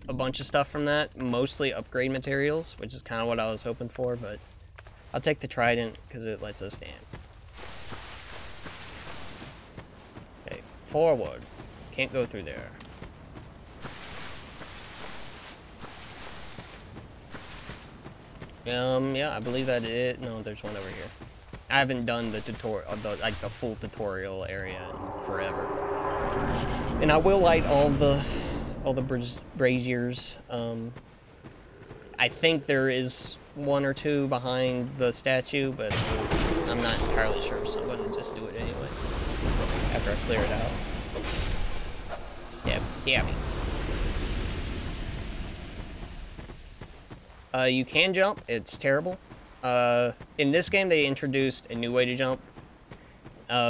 a bunch of stuff from that, mostly upgrade materials, which is kind of what I was hoping for, but I'll take the trident because it lets us dance. Okay, forward. Can't go through there. Yeah, I believe that it. No, there's one over here. I haven't done the tutorial, like the full tutorial area in forever. And I will light all the braziers. I think there is one or two behind the statue, but I'm not entirely sure, so I'm gonna just do it anyway. After I clear it out. Stabby. You can jump. It's terrible. In this game, they introduced a new way to jump.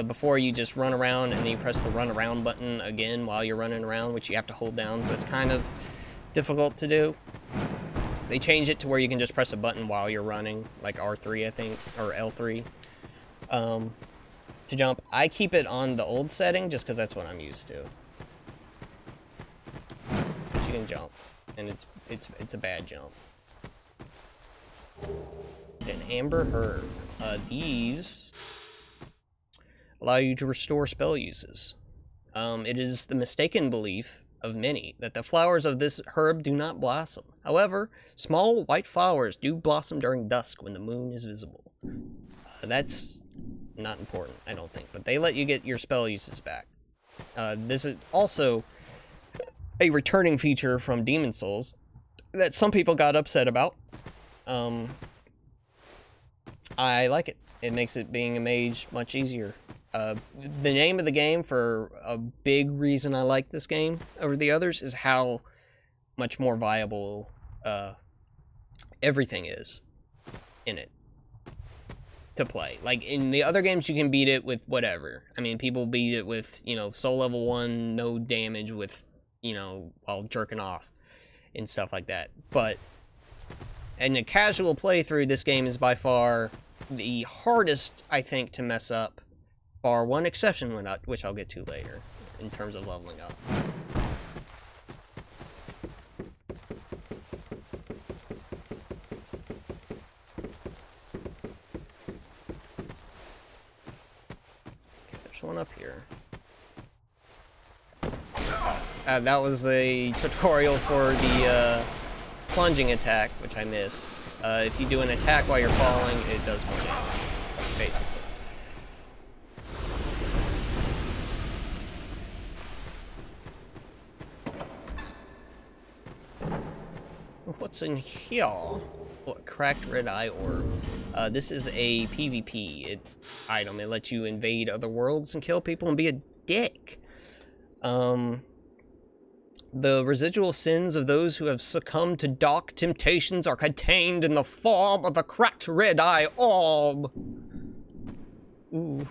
Before you just run around and then you press the run around button again while you're running around, which you have to hold down, so it's kind of difficult to do. They changed it to where you can just press a button while you're running, like R3, I think, or L3, to jump. I keep it on the old setting just because that's what I'm used to. But you can jump, and it's a bad jump. An amber herb. These allow you to restore spell uses. It is the mistaken belief of many that the flowers of this herb do not blossom. However, small white flowers do blossom during dusk when the moon is visible. That's not important, I don't think, but they let you get your spell uses back. This is also a returning feature from Demon Souls that some people got upset about. I like it. It makes it being a mage much easier. The name of the game, for a big reason I like this game over the others, is how much more viable everything is in it to play. Like, in the other games, you can beat it with whatever. I mean, people beat it with, you know, soul level 1, no damage with, you know, while jerking off and stuff like that. But in a casual playthrough, this game is by far the hardest, I think, to mess up. Bar one exception, which I'll get to later, in terms of leveling up. Okay, there's one up here. That was a tutorial for the plunging attack, which I missed. If you do an attack while you're falling, it does more damage, basically. What's in here? What, cracked red eye orb. This is a PvP item. It lets you invade other worlds and kill people and be a dick. The residual sins of those who have succumbed to dark temptations are contained in the form of the cracked red eye orb. Ooh.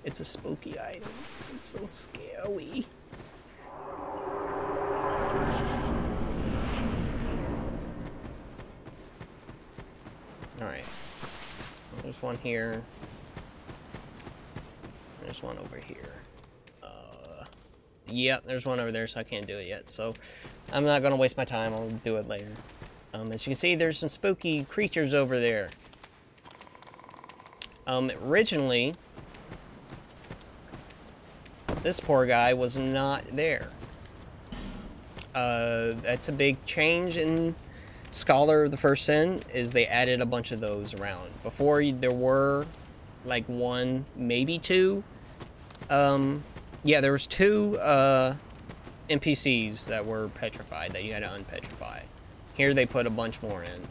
It's a spooky item. It's so scary. Alright. There's one here. There's one over here. Yep, there's one over there, so I can't do it yet. So, I'm not gonna waste my time. I'll do it later. As you can see, there's some spooky creatures over there. Originally, this poor guy was not there. That's a big change in Scholar of the First Sin, is they added a bunch of those around. Before, there were, like, one, maybe two. Yeah, there was two, NPCs that were petrified, that you had to unpetrify. Here, they put a bunch more in.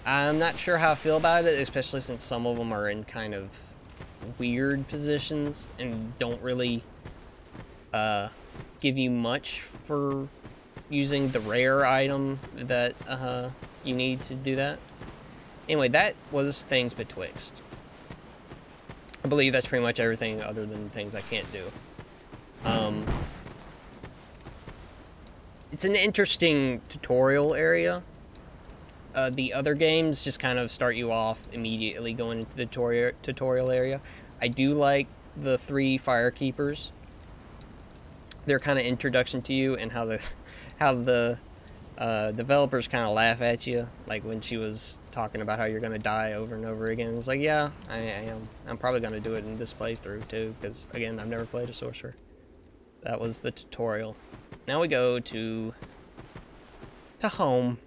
I'm not sure how I feel about it, especially since some of them are in kind of weird positions and don't really, give you much for using the rare item that, you need to do that. Anyway, that was Things Betwixt. I believe that's pretty much everything other than things I can't do. It's an interesting tutorial area. The other games just kind of start you off immediately going into the tutorial area. I do like the 3 Firekeepers. Their kind of introduction to you and how the developers kind of laugh at you, like when she was talking about how you're gonna die over and over again. It's like, yeah, I am. I'm probably gonna do it in this playthrough too, because again, I've never played a sorcerer. That was the tutorial. Now we go to home.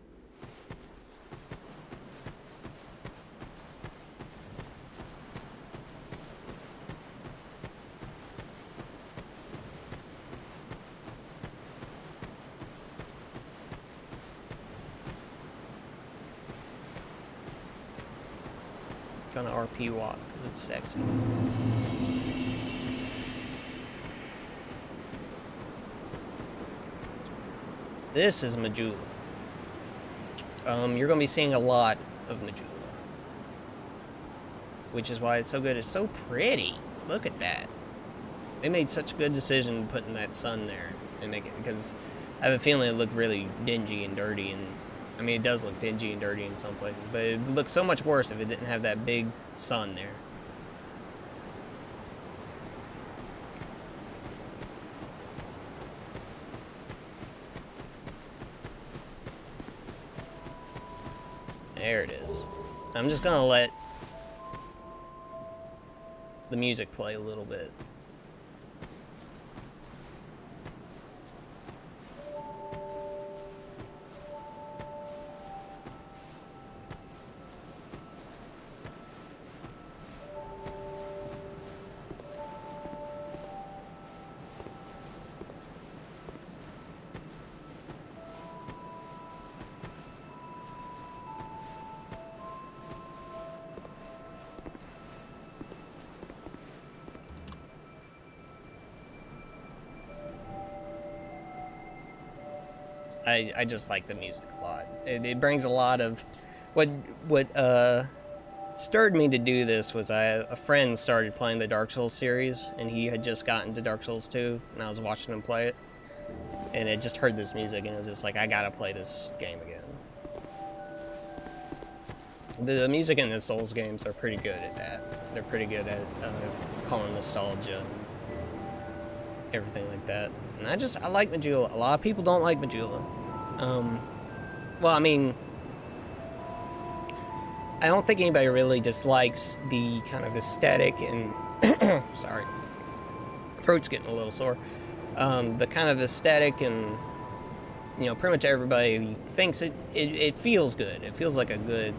Gonna RP walk because it's sexy. This is Majula. You're gonna be seeing a lot of Majula, which is why it's so good. It's so pretty. Look at that. They made such a good decision putting that sun there and make it, because I have a feeling it looked really dingy and dirty, and I mean it does look dingy and dirty in some places, but it would look so much worse if it didn't have that big sun there. There it is. I'm just gonna let the music play a little bit. I just like the music a lot. It brings a lot of what stirred me to do this was a friend started playing the Dark Souls series, and he had just gotten to Dark Souls 2, and I was watching him play it, and I just heard this music, and it was just like, I gotta play this game again. The music in the Souls games are pretty good at that. They're pretty good at calling nostalgia and everything like that. And I like Majula. A lot of people don't like Majula. Well, I mean, I don't think anybody really dislikes the kind of aesthetic and sorry, throat's getting a little sore. The kind of aesthetic, and you know, pretty much everybody thinks it feels good. It feels like a good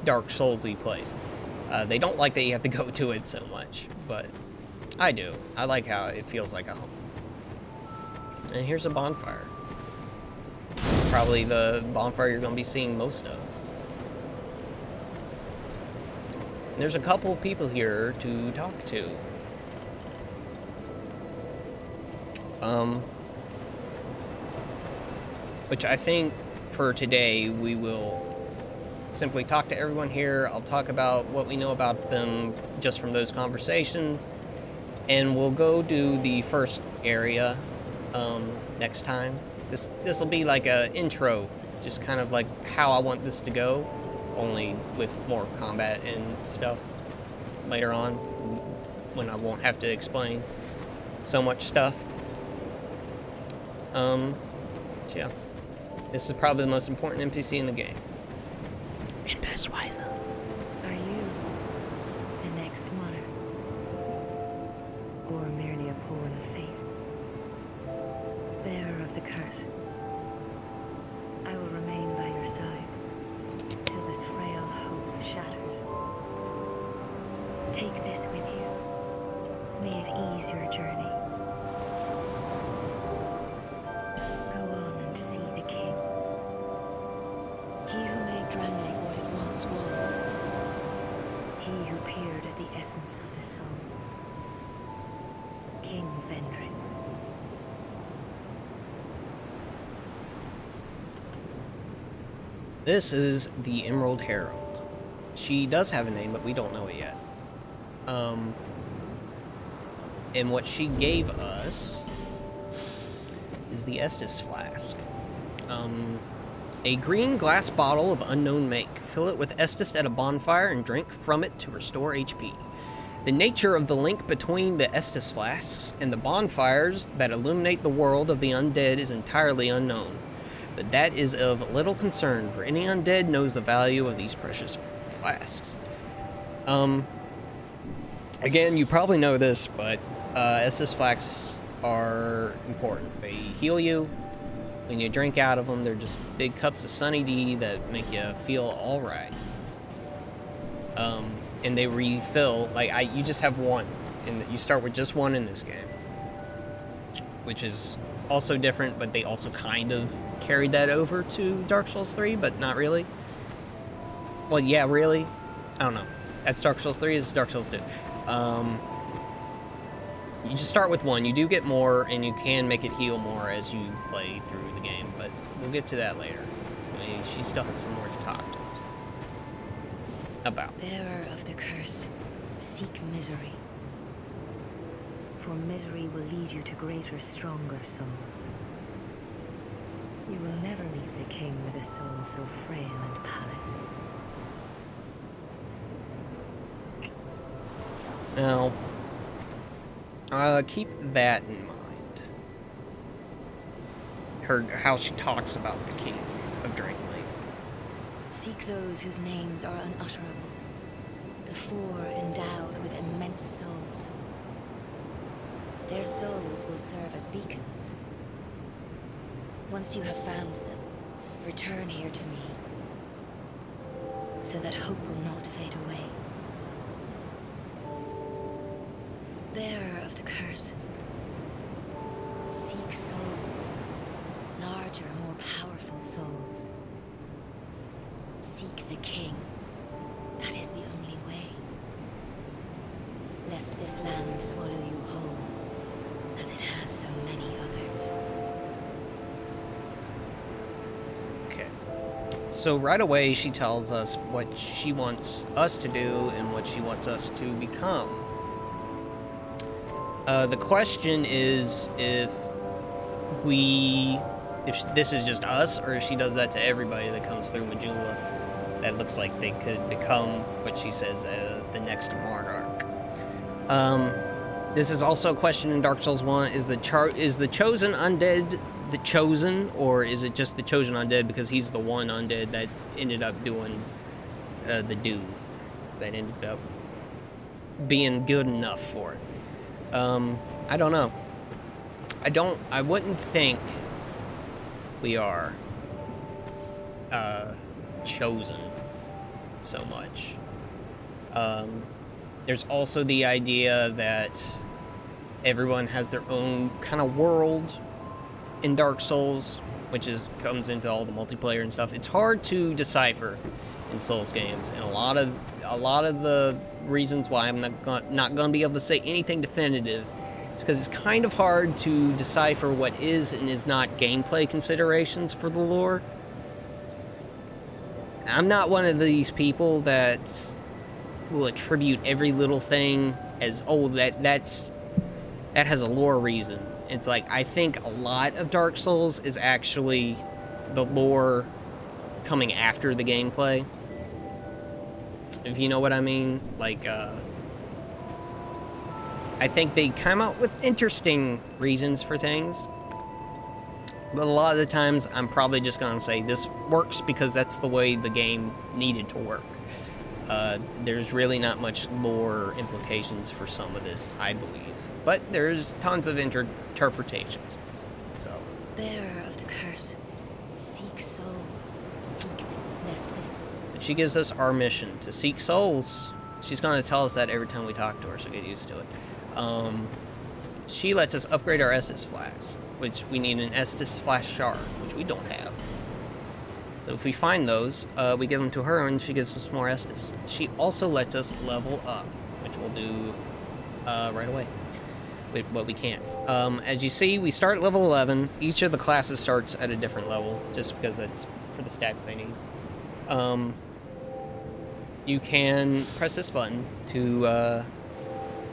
Dark Soulsy place. They don't like that you have to go to it so much, but I do. I like how it feels like a home. And here's a bonfire. Probably the bonfire you're going to be seeing most of. And there's a couple people here to talk to. Which I think for today we will simply talk to everyone here. I'll talk about what we know about them just from those conversations. And we'll go do the first area next time. This will be like a intro, just kind of like how I want this to go, only with more combat and stuff later on, when I won't have to explain so much stuff. So yeah, this is probably the most important NPC in the game. And best wife. Are you the next monarch? Or merely a pawn of fate? Bearer of the curse, I will remain by your side till this frail hope shatters. Take this with you. May it ease your journey. Go on and see the king. He who made Drangleic what it once was. He who peered at the essence of the soul. King Vendrick. This is the Emerald Herald. She does have a name, but we don't know it yet. And what she gave us is the Estus Flask. A green glass bottle of unknown make. Fill it with Estus at a bonfire and drink from it to restore HP. The nature of the link between the Estus flasks and the bonfires that illuminate the world of the undead is entirely unknown, but that is of little concern, for any undead knows the value of these precious flasks. Again, you probably know this, but Estus flasks are important. They heal you. When you drink out of them, they're just big cups of Sunny D that make you feel alright. And they refill, like, you just have one, and you start with just one in this game, which is also different, but they also kind of carried that over to Dark Souls 3, but not really. Well, yeah, really? I don't know. That's Dark Souls 3, this is Dark Souls 2. You just start with 1. You do get more, and you can make it heal more as you play through the game, but we'll get to that later. I mean, she still has some more to talk to us about. Bearer of the curse, seek misery. For misery will lead you to greater, stronger souls. You will never meet the king with a soul so frail and pallid. Now, keep that in mind. How she talks about the king of Drakely. Seek those whose names are unutterable. The four endowed with immense souls. Their souls will serve as beacons. Once you have found them, return here to me, so that hope will not fade away. Bearer of the curse, seek souls, larger, more powerful souls. Seek the king. That is the only way. Lest this land swallow you whole, as it has so many others. Okay. So right away she tells us what she wants us to do and what she wants us to become. The question is if this is just us, or if she does that to everybody that comes through Majula. That looks like they could become what she says the next monarch. This is also a question in Dark Souls 1: is the chosen undead the chosen, or is it just the chosen undead because he's the one undead that ended up doing the do that ended up being good enough for it? I don't know. I wouldn't think we are chosen so much. There's also the idea that everyone has their own kind of world in Dark Souls, which comes into all the multiplayer and stuff. It's hard to decipher in Souls games, and a lot of the reasons why I'm not gonna be able to say anything definitive is because it's kind of hard to decipher what is and is not gameplay considerations for the lore. I'm not one of these people that will attribute every little thing as, oh, that has a lore reason. It's like, I think a lot of Dark Souls is actually the lore coming after the gameplay. If you know what I mean. Like, I think they come up with interesting reasons for things. But a lot of the times, I'm probably just going to say this works because that's the way the game needed to work. There's really not much lore implications for some of this, I believe. But there's tons of interpretations. So. Bearer of the curse, seek souls, seek them, lest this... But she gives us our mission, to seek souls. She's going to tell us that every time we talk to her, so get used to it. She lets us upgrade our Estus flasks, which we need an Estus flask shard, which we don't have. So if we find those, we give them to her, and she gives us more Estus. She also lets us level up, which we'll do right away. But we can't. As you see, we start at level 11. Each of the classes starts at a different level, just because that's for the stats they need. You can press this button to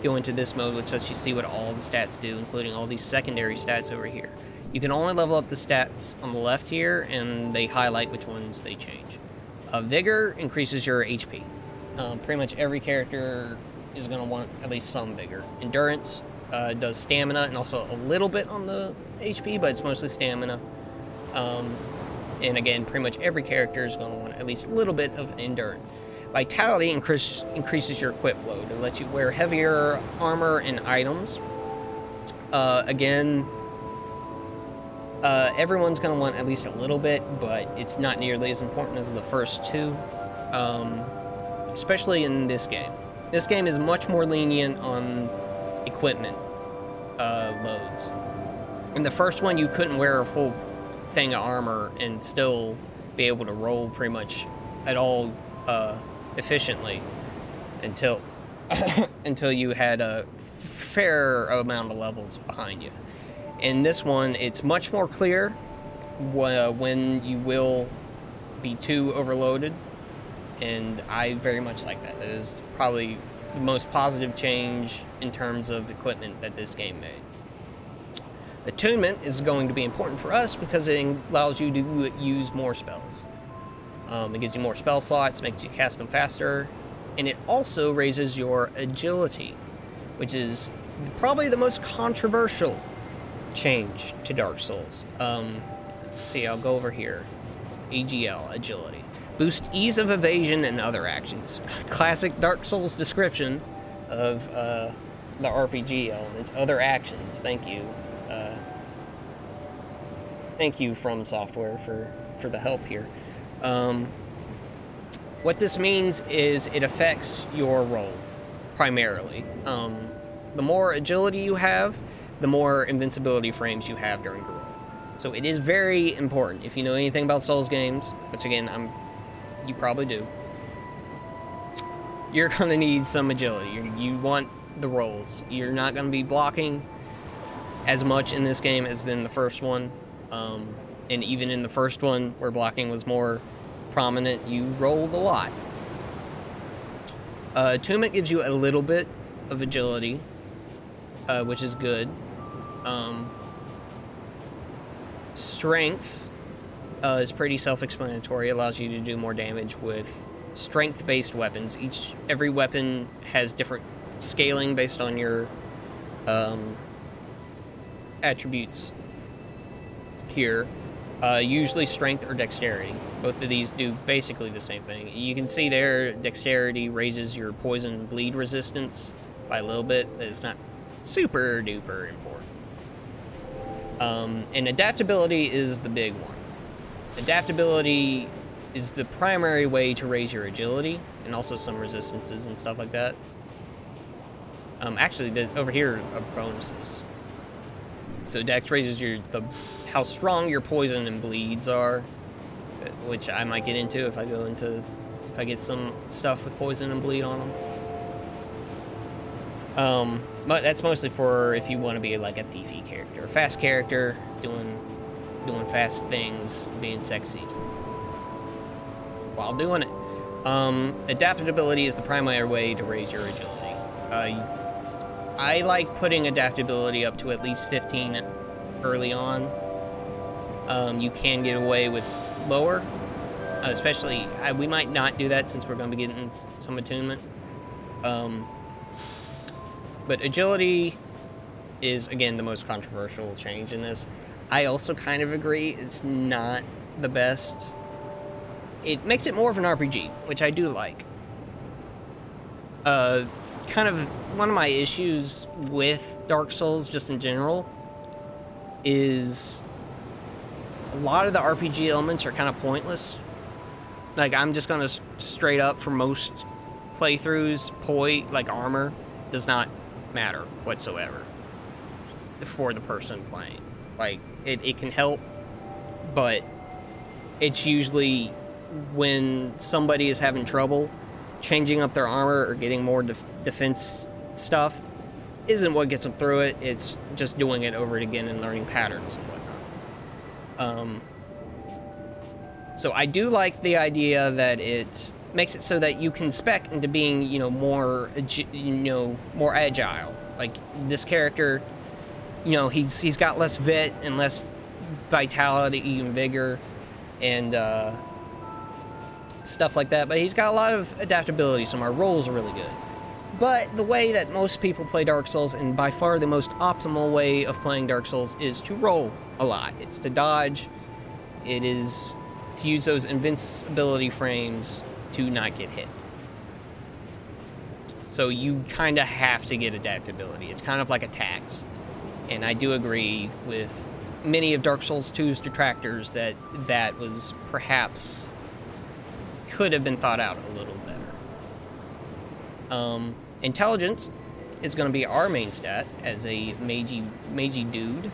go into this mode, which lets you see what all the stats do, including all these secondary stats over here. You can only level up the stats on the left here, and they highlight which ones they change. Vigor increases your HP. Pretty much every character is going to want at least some vigor. Endurance does stamina, and also a little bit on the HP, but it's mostly stamina. And again, pretty much every character is going to want at least a little bit of endurance. Vitality increases your equip load. It lets you wear heavier armor and items. Again, everyone's going to want at least a little bit, but it's not nearly as important as the first two, especially in this game. This game is much more lenient on equipment loads. In the first one, you couldn't wear a full thing of armor and still be able to roll pretty much at all efficiently. until until you had a fair amount of levels behind you. In this one, it's much more clear when you will be too overloaded, and I very much like that. It is probably the most positive change in terms of equipment that this game made. Attunement is going to be important for us because it allows you to use more spells. It gives you more spell slots, makes you cast them faster, and it also raises your agility, which is probably the most controversial change to Dark Souls. Let's see, I'll go over here. AGL, agility. Boost ease of evasion and other actions. Classic Dark Souls description of the RPG elements. Other actions. Thank you. Thank you, From Software, for the help here. What this means is it affects your roll, primarily. The more agility you have, the more invincibility frames you have during the roll. So it is very important. If you know anything about Souls games, which again, you probably do, you're going to need some agility. You want the rolls. You're not going to be blocking as much in this game as in the first one. And even in the first one, where blocking was more prominent, you rolled a lot. Attunement gives you a little bit of agility, which is good. Strength is pretty self-explanatory. It allows you to do more damage with strength-based weapons. Every weapon has different scaling based on your attributes here. Usually strength or dexterity. Both of these do basically the same thing. You can see there, dexterity raises your poison and bleed resistance by a little bit. It's not super duper important. And adaptability is the big one. Adaptability is the primary way to raise your agility, and also some resistances and stuff like that. Actually, over here are bonuses. So Dex raises how strong your poison and bleeds are, which I might get into if I get some stuff with poison and bleed on them. But that's mostly for if you want to be like a thiefy character, a fast character, doing fast things, being sexy while doing it. Adaptability is the primary way to raise your agility. I like putting adaptability up to at least 15 early on. You can get away with lower, especially, we might not do that since we're going to be getting some attunement. But agility is, again, the most controversial change in this. I also kind of agree it's not the best. It makes it more of an RPG, which I do like. Kind of one of my issues with Dark Souls, just in general, is a lot of the RPG elements are kind of pointless. Like, I'm just gonna straight up, for most playthroughs, like armor does not matter whatsoever for the person playing. Like, it can help, but it's usually when somebody is having trouble, changing up their armor or getting more defense stuff isn't what gets them through it. It's just doing it over it again and learning patterns and whatnot. So I do like the idea that it makes it so that you can spec into being, more agile. Like, this character, he's got less vit and less vitality and vigor and stuff like that, but he's got a lot of adaptability, so my rolls are really good. But the way that most people play Dark Souls, and by far the most optimal way of playing Dark Souls, is to roll a lot. It's to dodge. It is to use those invincibility frames to not get hit. So you kind of have to get adaptability. It's kind of like a tax. And I do agree with many of Dark Souls 2's detractors that that was perhaps could have been thought out a little better. Intelligence is going to be our main stat as a magey dude.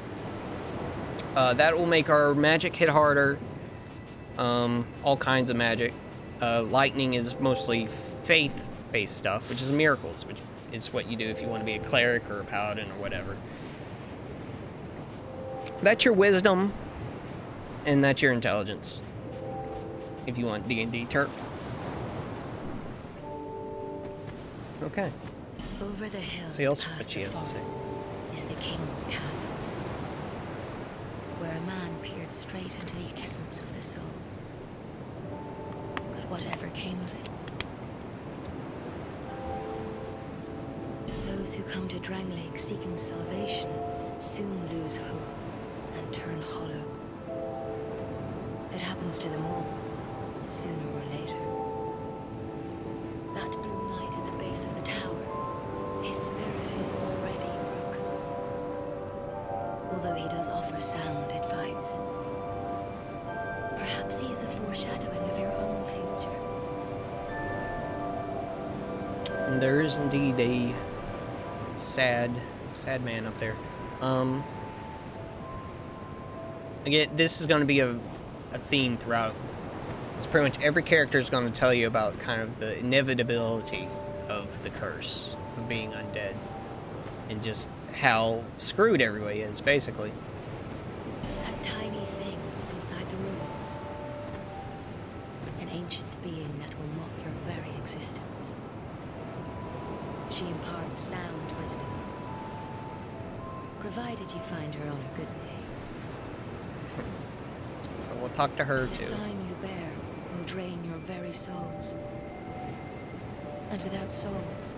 That will make our magic hit harder. All kinds of magic. Lightning is mostly faith based stuff, which is miracles, which is what you do if you want to be a cleric or a paladin or whatever. That's your wisdom, and that's your intelligence, if you want D&D terms. Okay. Over the hill, See else past what she the has to say. forest, is the king's castle, where a man peered straight into the essence of the soul. But whatever came of it, those who come to Drangleic seeking salvation soon lose hope and turn hollow. It happens to them all, sooner or later. That blue knight at the base of the tower, his spirit is already broken. Although he does offer sound advice. Perhaps he is a foreshadowing of your own future. And there is indeed a sad man up there. Again, this is going to be a theme throughout. It's pretty much every character is going to tell you about kind of the inevitability of the curse of being undead, and just how screwed everybody is, basically. That tiny thing inside the ruins. An ancient being that will mock your very existence. She imparts sound wisdom, provided you find her on a good day. We'll talk to her The too. sign you bear will drain your very souls. And without souls,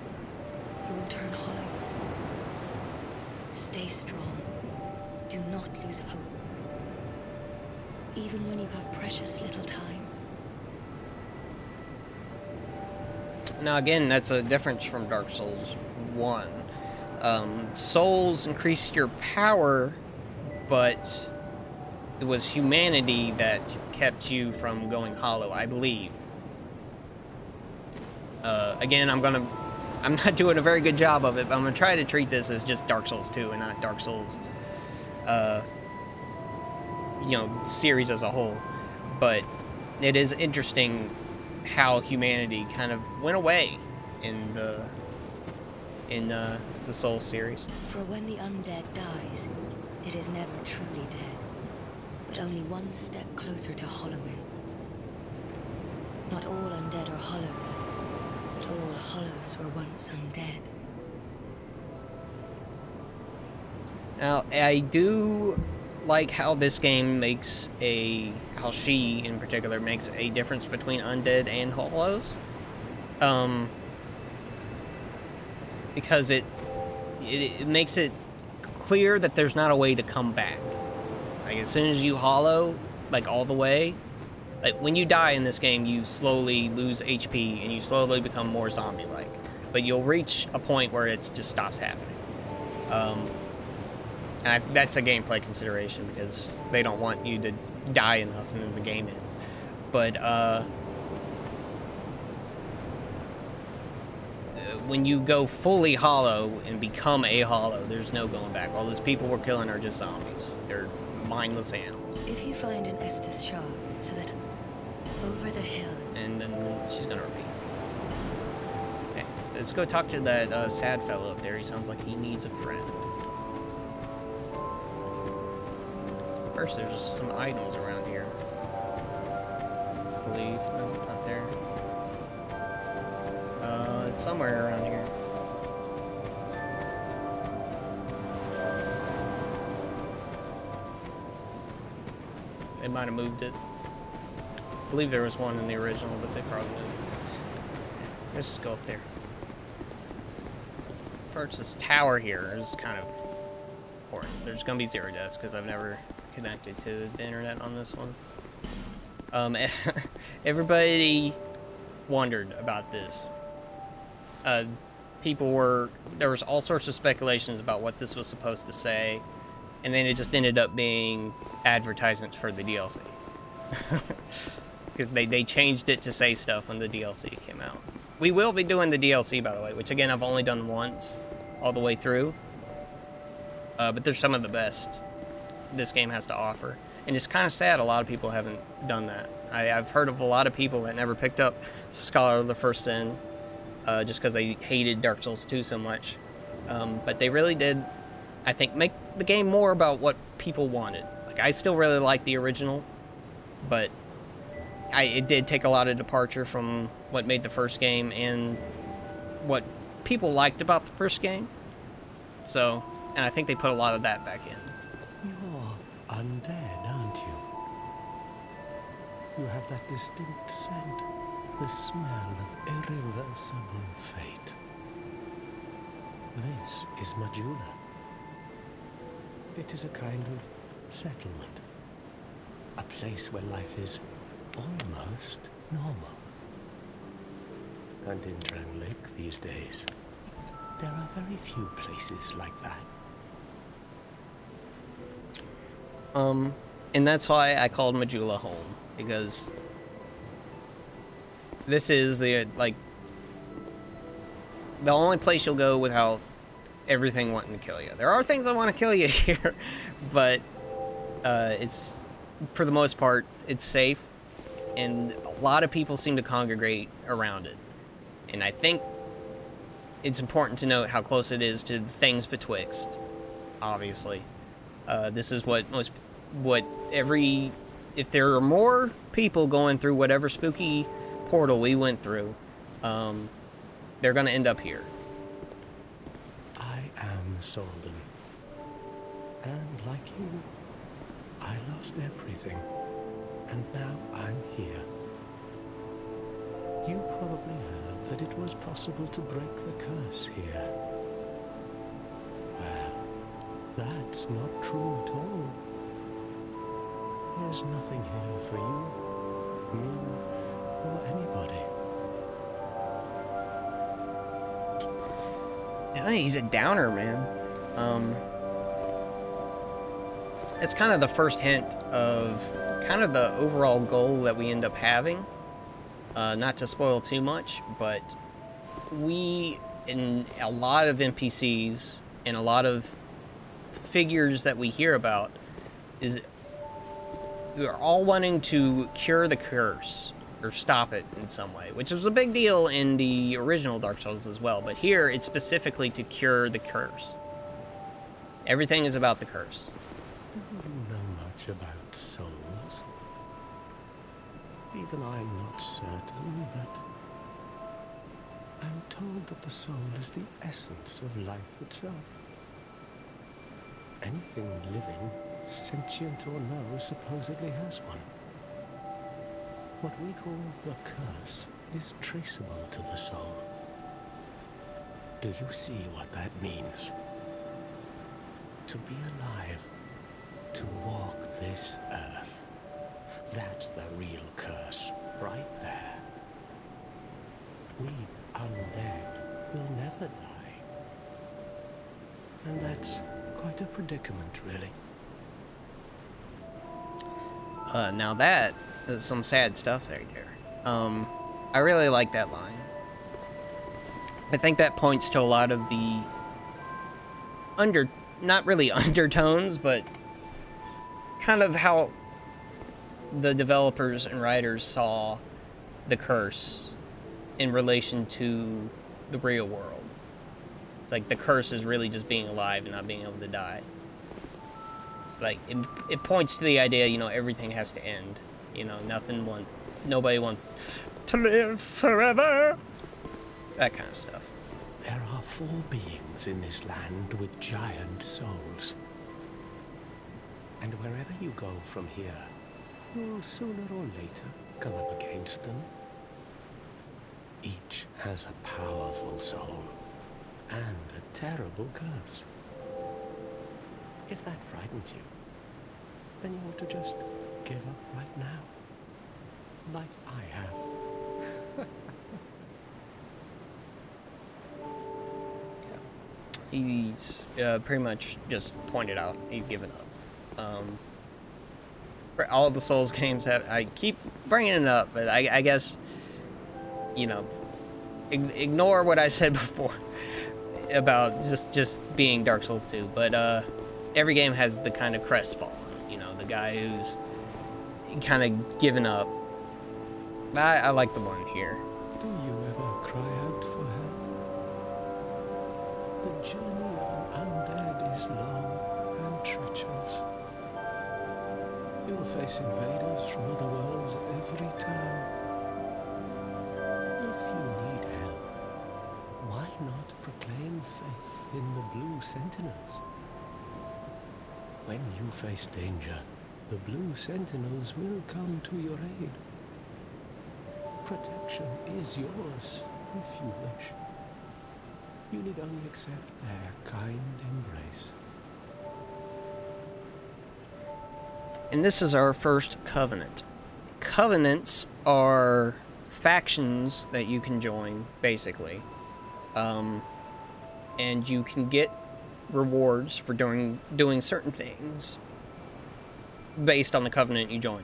you will turn hollow. Stay strong. Do not lose hope. Even when you have precious little time. Now again, that's a difference from Dark Souls 1. Souls increase your power, but it was humanity that kept you from going hollow, I believe. Again, I'm not doing a very good job of it, but I'm gonna try to treat this as just Dark Souls 2 and not Dark Souls, you know, series as a whole. But it is interesting how humanity kind of went away in the Souls series. For when the undead dies, it is never truly dead, but only one step closer to hollowing. Not all undead are hollows, but all hollows were once undead. Now, I do like how this game makes how she, in particular, makes a difference between undead and hollows. Because it makes it clear that there's not a way to come back. Like, as soon as you hollow, like, all the way, like, when you die in this game, you slowly lose HP, and you slowly become more zombie-like. But you'll reach a point where it just stops happening. And that's a gameplay consideration, because they don't want you to die enough and then the game ends. But, when you go fully hollow and become a hollow, there's no going back. All those people we're killing are just zombies. They're mindless animals. If you find an Estus shard, so that over the hill... And then she's gonna repeat. Okay, let's go talk to that sad fellow up there. He sounds like he needs a friend. First, there's just some items around here. I believe. No, not there. It's somewhere around here. They might have moved it. I believe there was one in the original, but they probably moved it. Let's just go up there. First, this tower here is kind of important. There's gonna be 0 deaths because I've never connected to the internet on this one. Everybody wondered about this. There was all sorts of speculations about what this was supposed to say, and then it just ended up being advertisements for the DLC. Because they changed it to say stuff when the DLC came out. We will be doing the DLC, by the way, which again I've only done once all the way through. But there's some of the best this game has to offer. And it's kind of sad a lot of people haven't done that. I've heard of a lot of people that never picked up Scholar of the First Sin, just because they hated Dark Souls 2 so much. But they really did, I think, make the game more about what people wanted. Like, I still really like the original, but it did take a lot of departure from what made the first game and what people liked about the first game. So, and I think they put a lot of that back in. You're undead, aren't you? You have that distinct scent, the smell of irreversible fate. This is Majula. It is a kind of settlement, a place where life is almost normal. And in Dran Lake these days, there are very few places like that. And that's why I called Majula home, because this is the, like, the only place you'll go without everything wanting to kill you. There are things that want to kill you here, but it's, for the most part, it's safe, and a lot of people seem to congregate around it. And I think it's important to note how close it is to things betwixt, obviously. This is if there are more people going through whatever spooky portal we went through, they're gonna end up here. I am Solden. And like you, I lost everything. And now I'm here. You probably heard that it was possible to break the curse here. Well, that's not true at all. There's nothing here for you, me, or anybody. Yeah, he's a downer, man. It's kind of the first hint of kind of the overall goal that we end up having. Not to spoil too much, but we, in a lot of NPCs and a lot of figures that we hear about, is we are all wanting to cure the curse or stop it in some way, which was a big deal in the original Dark Souls as well, but here it's specifically to cure the curse. Everything is about the curse. Do you know much about souls? Even I'm not certain, but I'm told that the soul is the essence of life itself. Anything living, sentient or no, supposedly has one. What we call the curse is traceable to the soul. Do you see what that means? To be alive, to walk this earth. That's the real curse, right there. We undead will never die. And that's quite a predicament, really. Now that is some sad stuff right there. I really like that line. I think that points to a lot of the not really undertones, but kind of how the developers and writers saw the curse in relation to the real world. It's like the curse is really just being alive and not being able to die. It's like, it points to the idea, you know, everything has to end. You know, nobody wants to live forever. That kind of stuff. There are 4 beings in this land with giant souls. And wherever you go from here, you'll sooner or later come up against them. Each has a powerful soul and a terrible curse. If that frightens you, then you ought to just give up right now, like I have. He's pretty much just pointed out he's given up. For all the Souls games I keep bringing it up, but I guess, you know, ignore what I said before about just being Dark Souls 2. But every game has the kind of crestfallen, you know, the guy who's kind of given up. I like the one here. Do you ever cry out for help? journey of an undead is long and treacherous. You will face invaders from other worlds at every turn. If you need help, why not proclaim faith in the Blue Sentinels? When you face danger, the Blue Sentinels will come to your aid. Protection is yours, if you wish. You need only accept their kind embrace. And this is our first covenant. Covenants are factions that you can join, basically. And you can get rewards for doing certain things based on the covenant you join.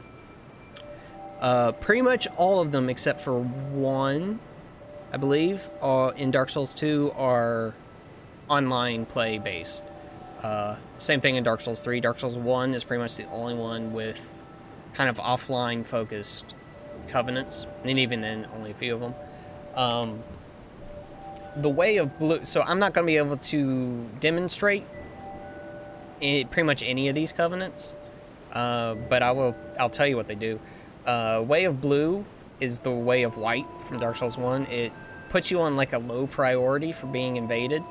Pretty much all of them except for one, I believe, in Dark Souls 2 are online play based. Same thing in Dark Souls 3. Dark Souls 1 is pretty much the only one with kind of offline focused covenants, and even then only a few of them. The Way of Blue, so I'm not going to be able to demonstrate pretty much any of these covenants, but I'll tell you what they do. Way of Blue is the Way of White from Dark Souls 1. It puts you on like a low priority for being invaded,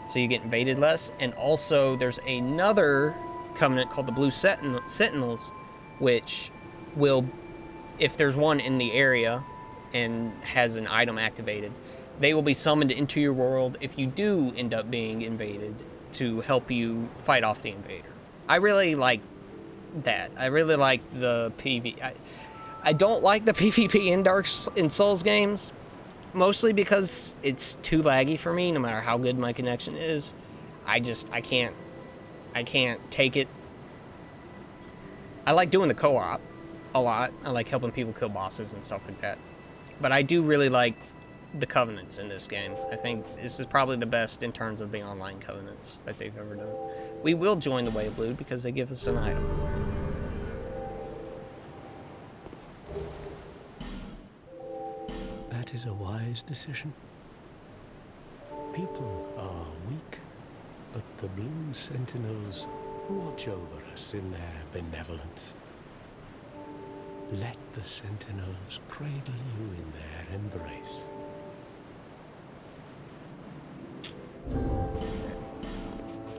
so you get invaded less. And also there's another covenant called the Blue Sentinels, which will, if there's one in the area and has an item activated, they will be summoned into your world if you do end up being invaded to help you fight off the invader. I really like that. I really like the PvP. I don't like the PvP in Souls games, mostly because it's too laggy for me, no matter how good my connection is. I can't take it. I like doing the co-op a lot. I like helping people kill bosses and stuff like that. But I do really like the covenants in this game. I think this is probably the best in terms of the online covenants that they've ever done. We will join the Way of Blue because they give us an item. That is a wise decision. People are weak, but the Blue Sentinels watch over us in their benevolence. Let the Sentinels cradle you in their embrace.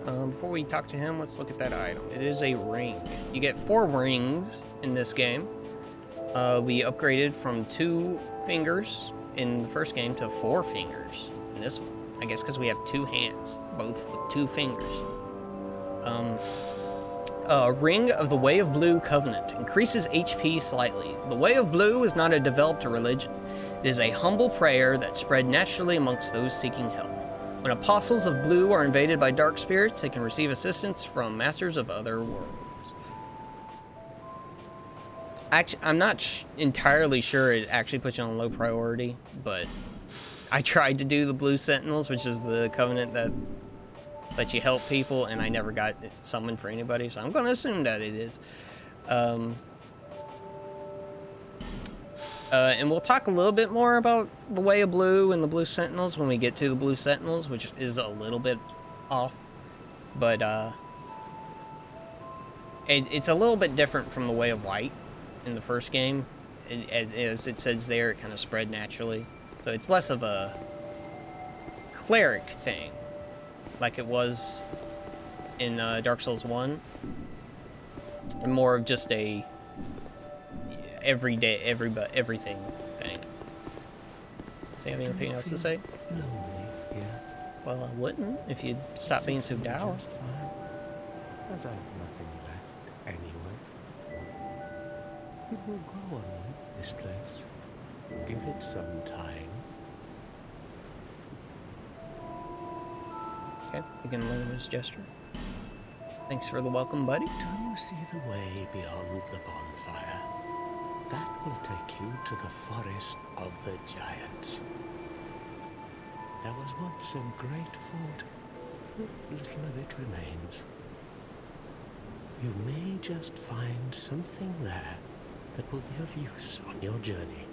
Before we talk to him, let's look at that item. It is a ring. You get 4 rings in this game. We upgraded from 2 fingers in the first game to 4 fingers in this one. I guess because we have 2 hands, both with 2 fingers. Ring of the Way of Blue Covenant. Increases HP slightly. The Way of Blue is not a developed religion. It is a humble prayer that spread naturally amongst those seeking help. When apostles of blue are invaded by dark spirits, they can receive assistance from masters of other worlds. Actually, I'm not entirely sure it actually puts you on low priority, but I tried to do the Blue Sentinels, which is the covenant that lets you help people, and I never got it summoned for anybody, so I'm going to assume that it is. And we'll talk a little bit more about the Way of Blue and the Blue Sentinels when we get to the Blue Sentinels, which is a little bit off. But it's a little bit different from the Way of White in the first game. As it says there, it kind of spread naturally. So it's less of a cleric thing, like it was in Dark Souls 1. And more of just a everyday, everything thing. Does he have anything else to say? Lonely here. Well, I wouldn't if you'd stop being so dour. Just fine, as I've nothing left anyway. It will grow on you, this place. Give it some time. Okay, you can lower his gesture. Thanks for the welcome, buddy. Do you see the way beyond the bonfire? That will take you to the forest of the giants. There was once a great fort, but little of it remains. You may just find something there that will be of use on your journey.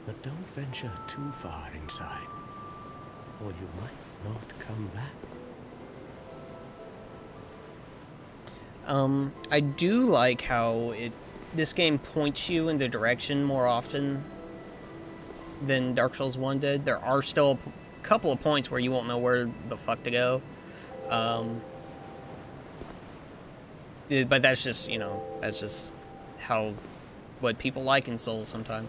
But don't venture too far inside, or you might not come back. I do like how this game points you in the direction more often than Dark Souls 1 did. There are still a couple of points where you won't know where the fuck to go. But that's just, you know, that's just what people like in Souls sometimes.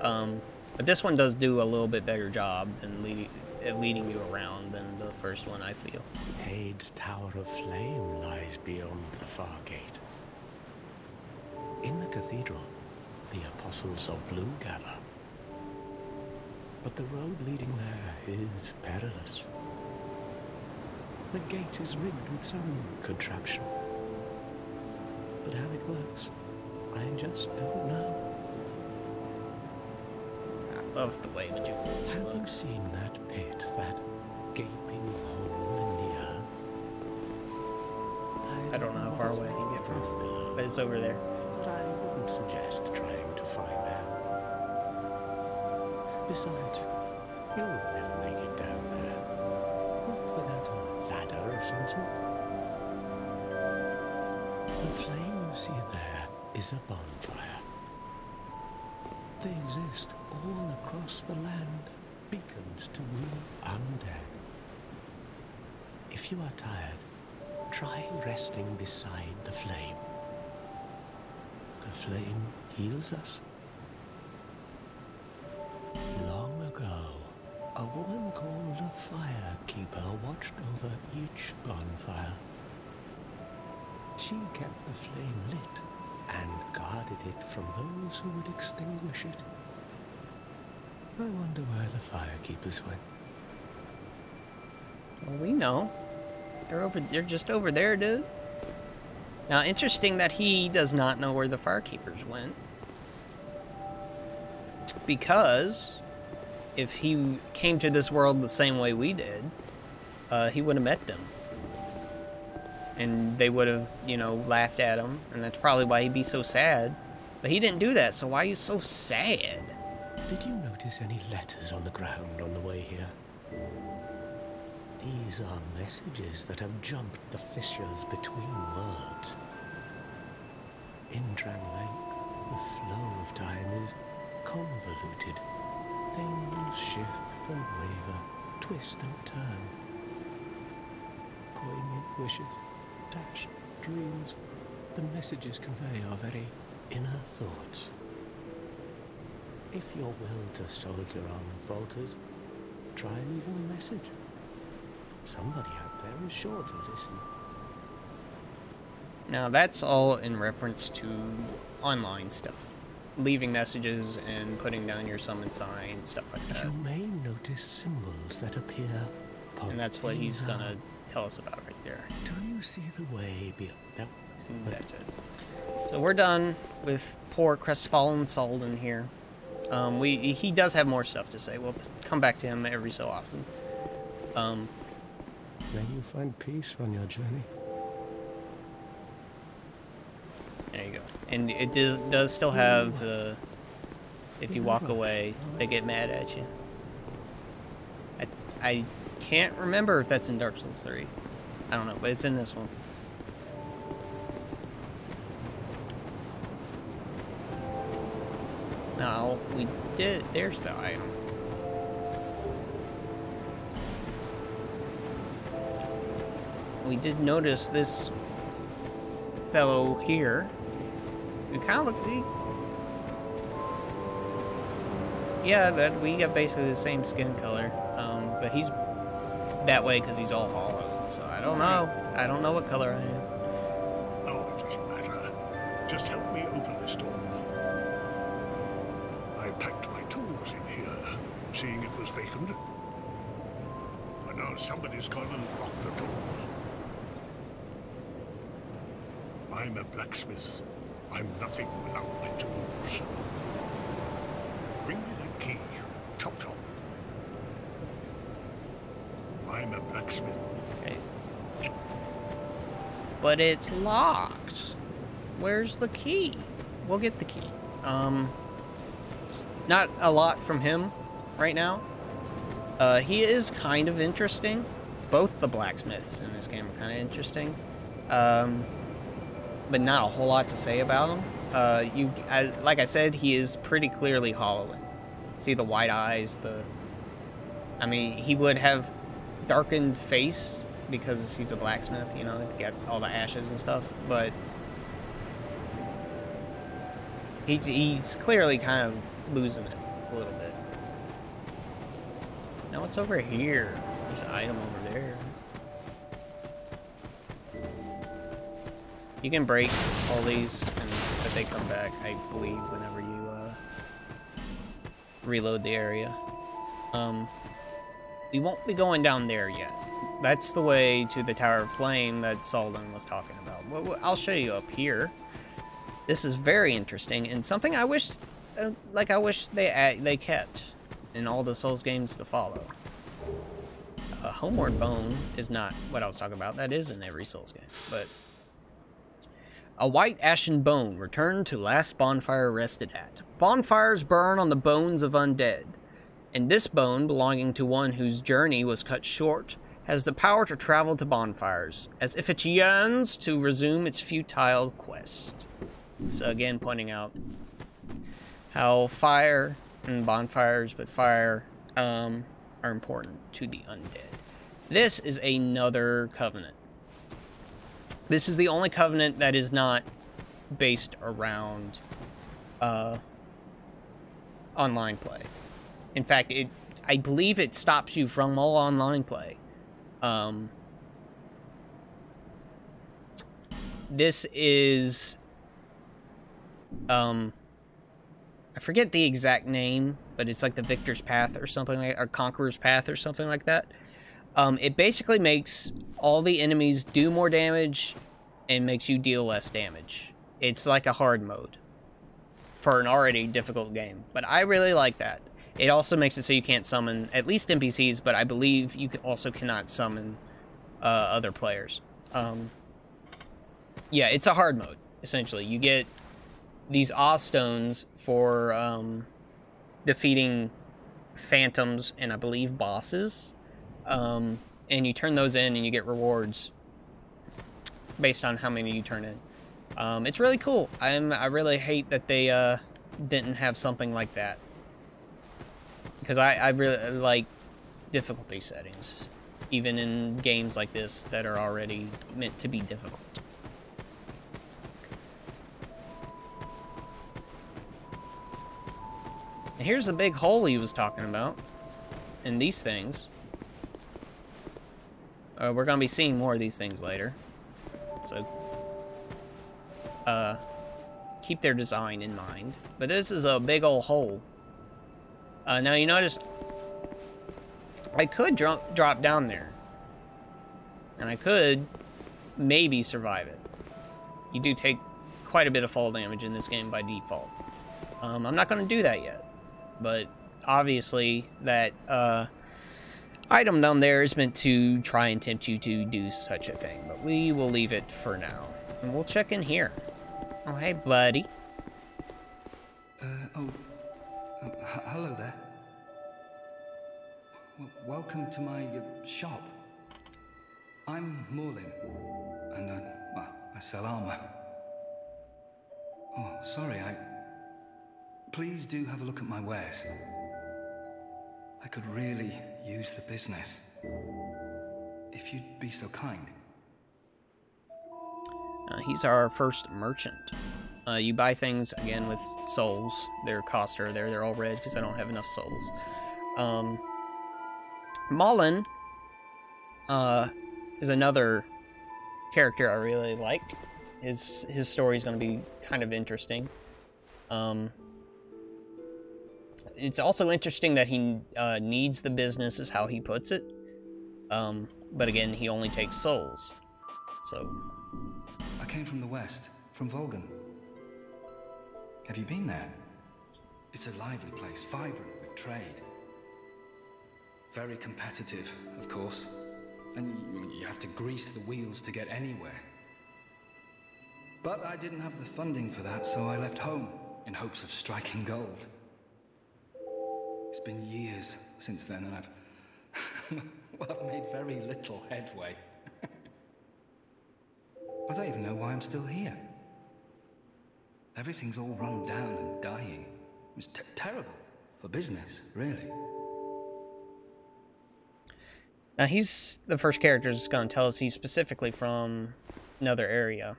But this one does do a little bit better job than leading you around than the first one, I feel. Hade's Tower of Flame lies beyond the far gate. In the cathedral, the Apostles of Blue gather. But the road leading there is perilous. The gate is rigged with some contraption. But how it works, I just don't know. I love the way that you Have look. you seen that pit, that gaping hole in the earth? I don't know how far away I can get from it, below, but it's over there. but I wouldn't suggest trying to find out. Besides, you'll never make it down there. Not without a ladder of some sort. The flame you see there is a bonfire. They exist all across the land, beacons to woo undead. If you are tired, try resting beside the flame. The flame heals us. Long ago, a woman called a firekeeper watched over each bonfire. She kept the flame lit and guarded it from those who would extinguish it. I wonder where the firekeepers went. Well, we know. They're just over there, dude. Now, interesting that he does not know where the firekeepers went. Because if he came to this world the same way we did, he would have met them. And they would have, you know, laughed at him. And that's probably why he'd be so sad. But he didn't do that, so why are you so sad? Did you notice any letters on the ground on the way here? These are messages that have jumped the fissures between worlds. In Drang Lake, the flow of time is convoluted. Things shift and waver, twist and turn. Poignant wishes, dashed dreams. The messages convey our very inner thoughts. If your will to soldier on falters, try leaving a message. Somebody out there is sure to listen. Now, that's all in reference to online stuff. Leaving messages and putting down your summon sign, stuff like that. You may notice symbols that appear upon And that's what he's these gonna tell us about right there. Do you see the way beyond that? And that's it. So we're done with poor crestfallen Salden here. He does have more stuff to say. We'll come back to him every so often. May you find peace on your journey. There you go. And it does still have the... if you walk away, they get mad at you. I can't remember if that's in Dark Souls 3. I don't know, but it's in this one. No, we did... there's the item. We did notice this fellow here. We kind of look... yeah, that we got basically the same skin color. But he's that way because he's all hollow. So I don't know. I don't know what color I am. Oh, it doesn't matter. Just help me open this door. I packed my tools in here, seeing it was vacant. But now somebody's gone and locked the door. I'm a blacksmith. I'm nothing without my tools. Bring me that key. Chop chop. I'm a blacksmith. Okay. But it's locked. Where's the key? We'll get the key. Not a lot from him right now. He is kind of interesting. Both the blacksmiths in this game are kind of interesting. But not a whole lot to say about him. Like I said, he is pretty clearly hollowing. See the white eyes, I mean, he would have darkened face because he's a blacksmith, you know, to get all the ashes and stuff, but he's clearly kind of losing it a little bit. Now what's over here? There's an item over there. You can break all these, but they come back, I believe, whenever you reload the area. We won't be going down there yet. That's the way to the Tower of Flame that Salden was talking about. Well, I'll show you up here. This is very interesting, and something I wish, I wish they kept in all the Souls games to follow. Homeward Bone is not what I was talking about. That is in every Souls game, but a white ashen bone returned to last bonfire rested at. Bonfires burn on the bones of undead, and this bone, belonging to one whose journey was cut short, has the power to travel to bonfires, as if it yearns to resume its futile quest. So again, pointing out how fire and bonfires, but fire, are important to the undead. This is another covenant. This is the only covenant that is not based around online play. In fact, I believe it stops you from all online play. This is I forget the exact name, but it's like the Victor's Path or something like, or Conqueror's Path or something like that. It basically makes all the enemies do more damage and makes you deal less damage. It's like a hard mode for an already difficult game, but I really like that. It also makes it so you can't summon, at least NPCs, but I believe you also cannot summon other players. Yeah, it's a hard mode, essentially. You get these Awe Stones for defeating phantoms and I believe bosses. And you turn those in and you get rewards based on how many you turn in. It's really cool. I really hate that they didn't have something like that, because I really like difficulty settings, even in games like this that are already meant to be difficult. And here's the big hole he was talking about in these things. We're going to be seeing more of these things later. So, keep their design in mind. But this is a big old hole. Now you notice I could drop down there. And I could maybe survive it. You do take quite a bit of fall damage in this game by default. I'm not going to do that yet. But obviously that item down there is meant to try and tempt you to do such a thing. But we will leave it for now. And we'll check in here. Oh, hey, buddy. Hello there. Welcome to my shop. I'm Morlin, and I sell armor. Oh, sorry, Please do have a look at my wares. I could really use the business, if you'd be so kind. He's our first merchant. You buy things, again, with souls. Their costs are there. They're all red because I don't have enough souls. Mullen is another character I really like. His story is going to be kind of interesting. It's also interesting that he needs the business, is how he puts it. But again, he only takes souls. So I came from the west, from Volgan. Have you been there? It's a lively place, vibrant with trade. Very competitive, of course. And you have to grease the wheels to get anywhere. But I didn't have the funding for that, so I left home in hopes of striking gold. It's been years since then, and I've Well, I've made very little headway. I don't even know why I'm still here. Everything's all run down and dying. It's terrible for business, really. Now, he's the first character that's going to tell us he's specifically from another area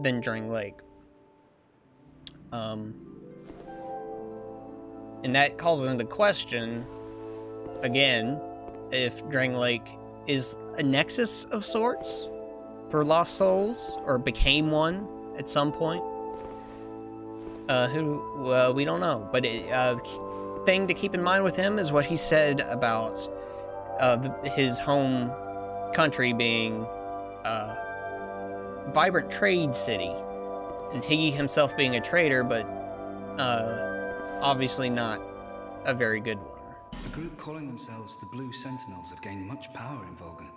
than Drang Lake. And that calls into question, again, if Drang Lake is a nexus of sorts for lost souls, or became one at some point. We don't know. But thing to keep in mind with him is what he said about his home country being a vibrant trade city, and he himself being a trader, but obviously not a very good one. A group calling themselves the Blue Sentinels have gained much power in Volgan.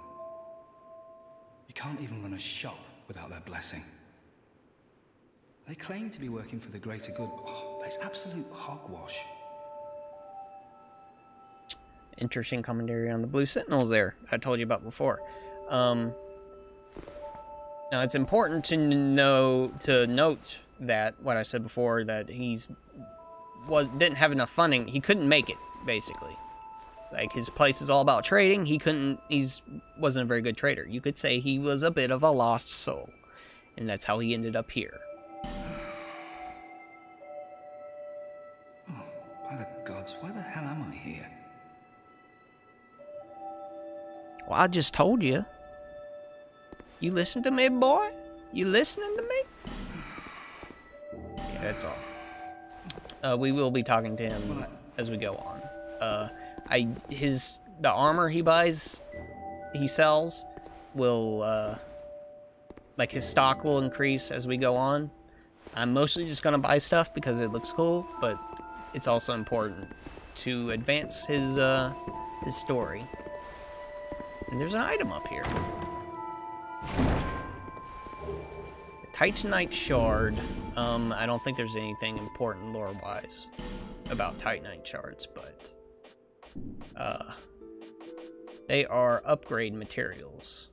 You can't even run a shop without their blessing. They claim to be working for the greater good, but it's absolute hogwash. Interesting commentary on the Blue Sentinels there, I told you about before. Now, it's important to note that, what I said before, that didn't have enough funding. He couldn't make it, basically. Like, his place is all about trading. He wasn't a very good trader. You could say he was a bit of a lost soul. And that's how he ended up here. Oh, by the gods, why the hell am I here? Well, I just told you. You listen to me, boy? You listening to me? Yeah, that's all. We will be talking to him as we go on. The armor he sells will, like, his stock will increase as we go on. I'm mostly just gonna buy stuff because it looks cool, but it's also important to advance his story. And there's an item up here. Titanite Shard. I don't think there's anything important lore-wise about Titanite Shards, but they are upgrade materials.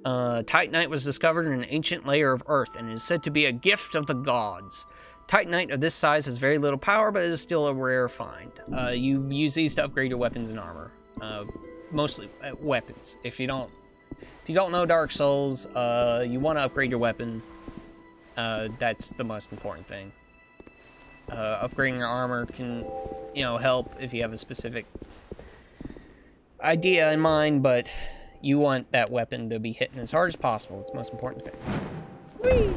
Titanite was discovered in an ancient layer of Earth and is said to be a gift of the gods. Titanite of this size has very little power, but it is still a rare find. You use these to upgrade your weapons and armor. Mostly weapons. If you don't know Dark Souls, you want to upgrade your weapon. That's the most important thing. Upgrading your armor can, help if you have a specific idea in mind, but you want that weapon to be hitting as hard as possible. It's the most important thing. Whee!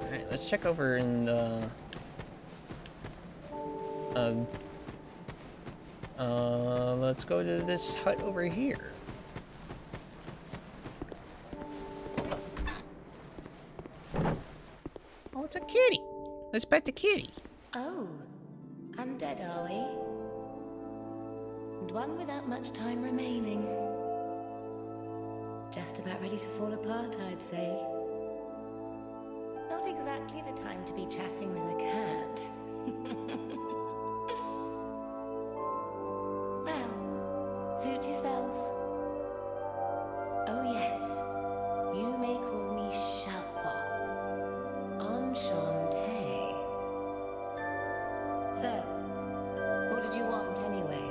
Alright, let's check over in the... let's go to this hut over here. Oh, it's a kitty. Let's pet the kitty. Oh, undead are we? And one without much time remaining. Just about ready to fall apart, I'd say. Not exactly the time to be chatting with a cat. Well, suit yourself. Oh yes, you may call me Shalqua. Enchanté. So, what did you want anyway?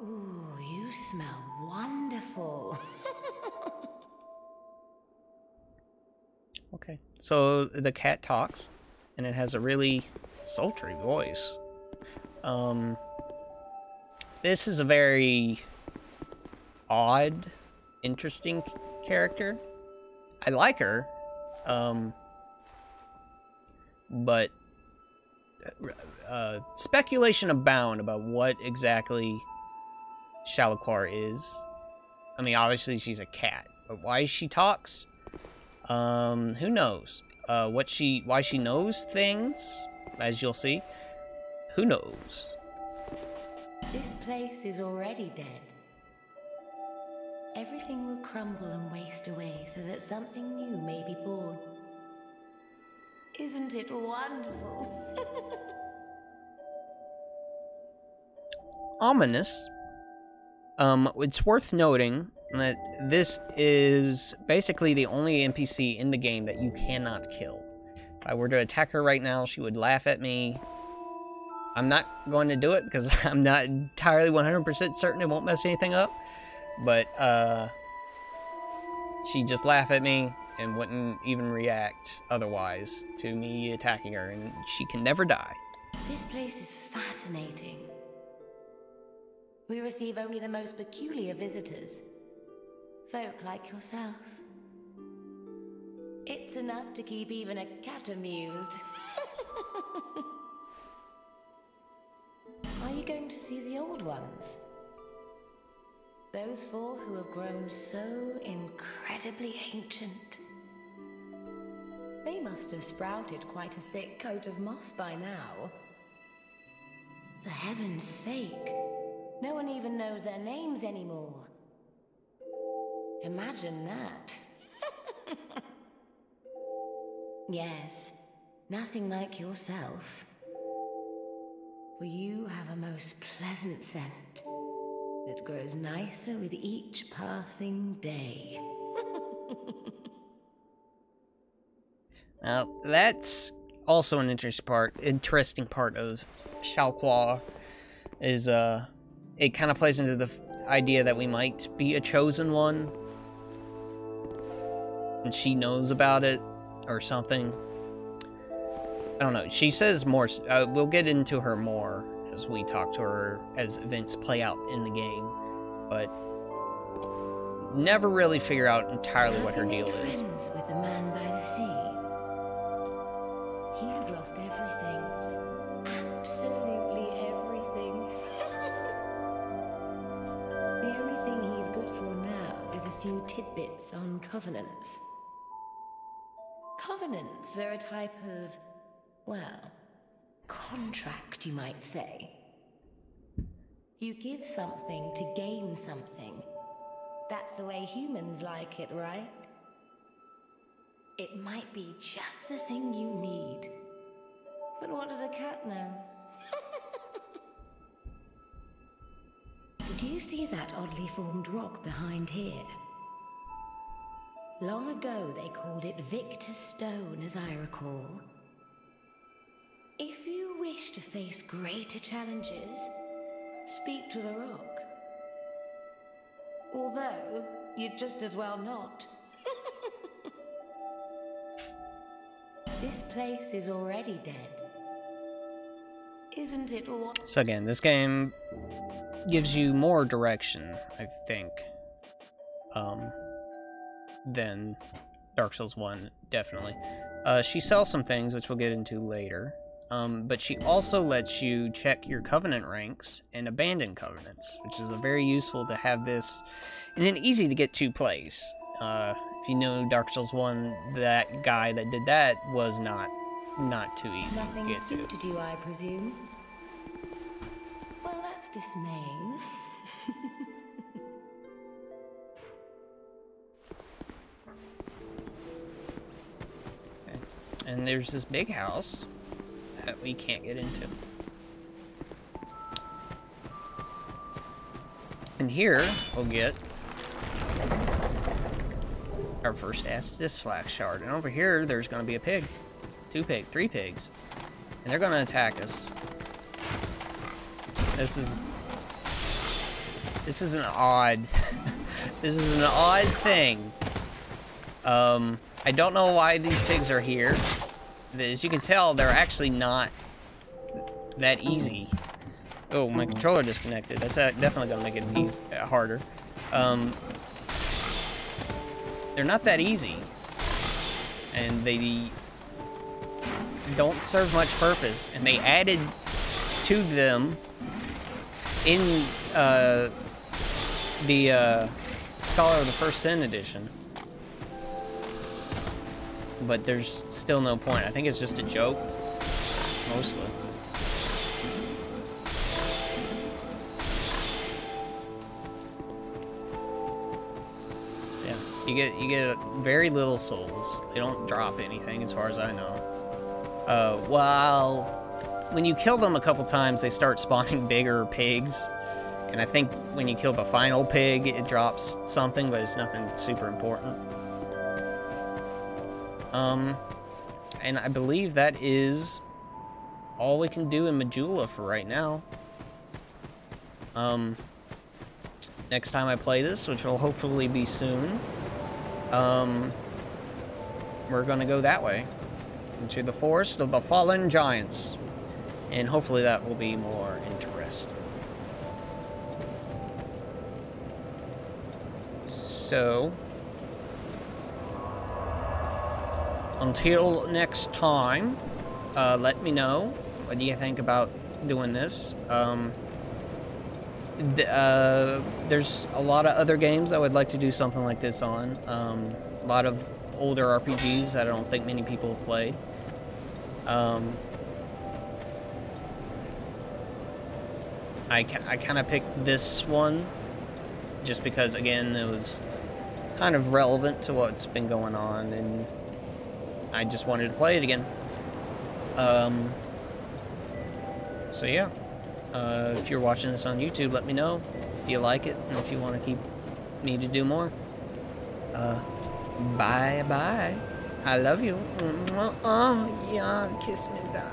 Ooh, you smell wonderful. Okay, so the cat talks, and it has a really sultry voice. This is a very odd, interesting character. I like her, but speculation abound about what exactly Shalquar is. I mean, obviously she's a cat, but why she talks? Who knows? Why she knows things, as you'll see. Who knows? This place is already dead. Everything will crumble and waste away so that something new may be born. Isn't it wonderful? ominous. It's worth noting that this is basically the only NPC in the game that you cannot kill. If I were to attack her right now, she would laugh at me. I'm not going to do it because I'm not entirely 100% certain it won't mess anything up. But, she'd just laugh at me and wouldn't even react otherwise to me attacking her, and she can never die. This place is fascinating. We receive only the most peculiar visitors. Folk like yourself. It's enough to keep even a cat amused. Are you going to see the old ones? Those four who have grown so incredibly ancient. They must have sprouted quite a thick coat of moss by now. For heaven's sake, no one even knows their names anymore. Imagine that. Yes, nothing like yourself. For you have a most pleasant scent that grows nicer with each passing day. Now, that's also an interesting part of Xiaoqua, is, it kind of plays into the idea that we might be a chosen one, and she knows about it, or something. I don't know, she says more, we'll get into her more as we talk to her, as events play out in the game, but never really figure out entirely what her deal is. Friends with the man by the sea. He has lost everything. Absolutely everything. The only thing he's good for now is a few tidbits on covenants. Covenants are a type of, well, contract, you might say. You give something to gain something. That's the way humans like it, right? It might be just the thing you need. But what does a cat know? Did you see that oddly formed rock behind here? Long ago they called it Victor's Stone, as I recall. If you wish to face greater challenges, speak to the rock. Although, you'd just as well not. This place is already dead. Isn't it what? So again, this game gives you more direction, I think, than Dark Souls 1, definitely. She sells some things, which we'll get into later, but she also lets you check your covenant ranks and abandon covenants, which is very useful to have this in an easy-to-get-to place. If you know Dark Souls 1, that guy that did that was not too easy to get to. Nothing suited you, I presume? Well, that's dismaying. Okay. And there's this big house that we can't get into. And here, we'll get our first Estus Flax Shard. And over here, there's going to be a pig. 2 pigs, 3 pigs. And they're going to attack us. This is an odd... this is an odd thing. I don't know why these pigs are here. As you can tell, they're actually not that easy. Oh, my controller disconnected. That's definitely going to make it harder. They're not that easy. And they don't serve much purpose. And they added to them in the Scholar of the First Sin edition. But there's still no point. I think it's just a joke, mostly. Yeah, you get very little souls. They don't drop anything, as far as I know. While when you kill them a couple times, they start spawning bigger pigs. And I think when you kill the final pig, it drops something, but it's nothing super important. And I believe that is all we can do in Majula for right now. Next time I play this, which will hopefully be soon, we're gonna go that way. Into the Forest of the Fallen Giants. And hopefully that will be more interesting. So, until next time, let me know what do you think about doing this. There's a lot of other games I would like to do something like this on. A lot of older RPGs that I don't think many people have played. I kind of picked this one just because, again, it was kind of relevant to what's been going on, and I just wanted to play it again. So yeah, if you're watching this on YouTube, let me know if you like it and if you want to keep me to do more. Bye bye. I love you. Oh yeah, kiss me back.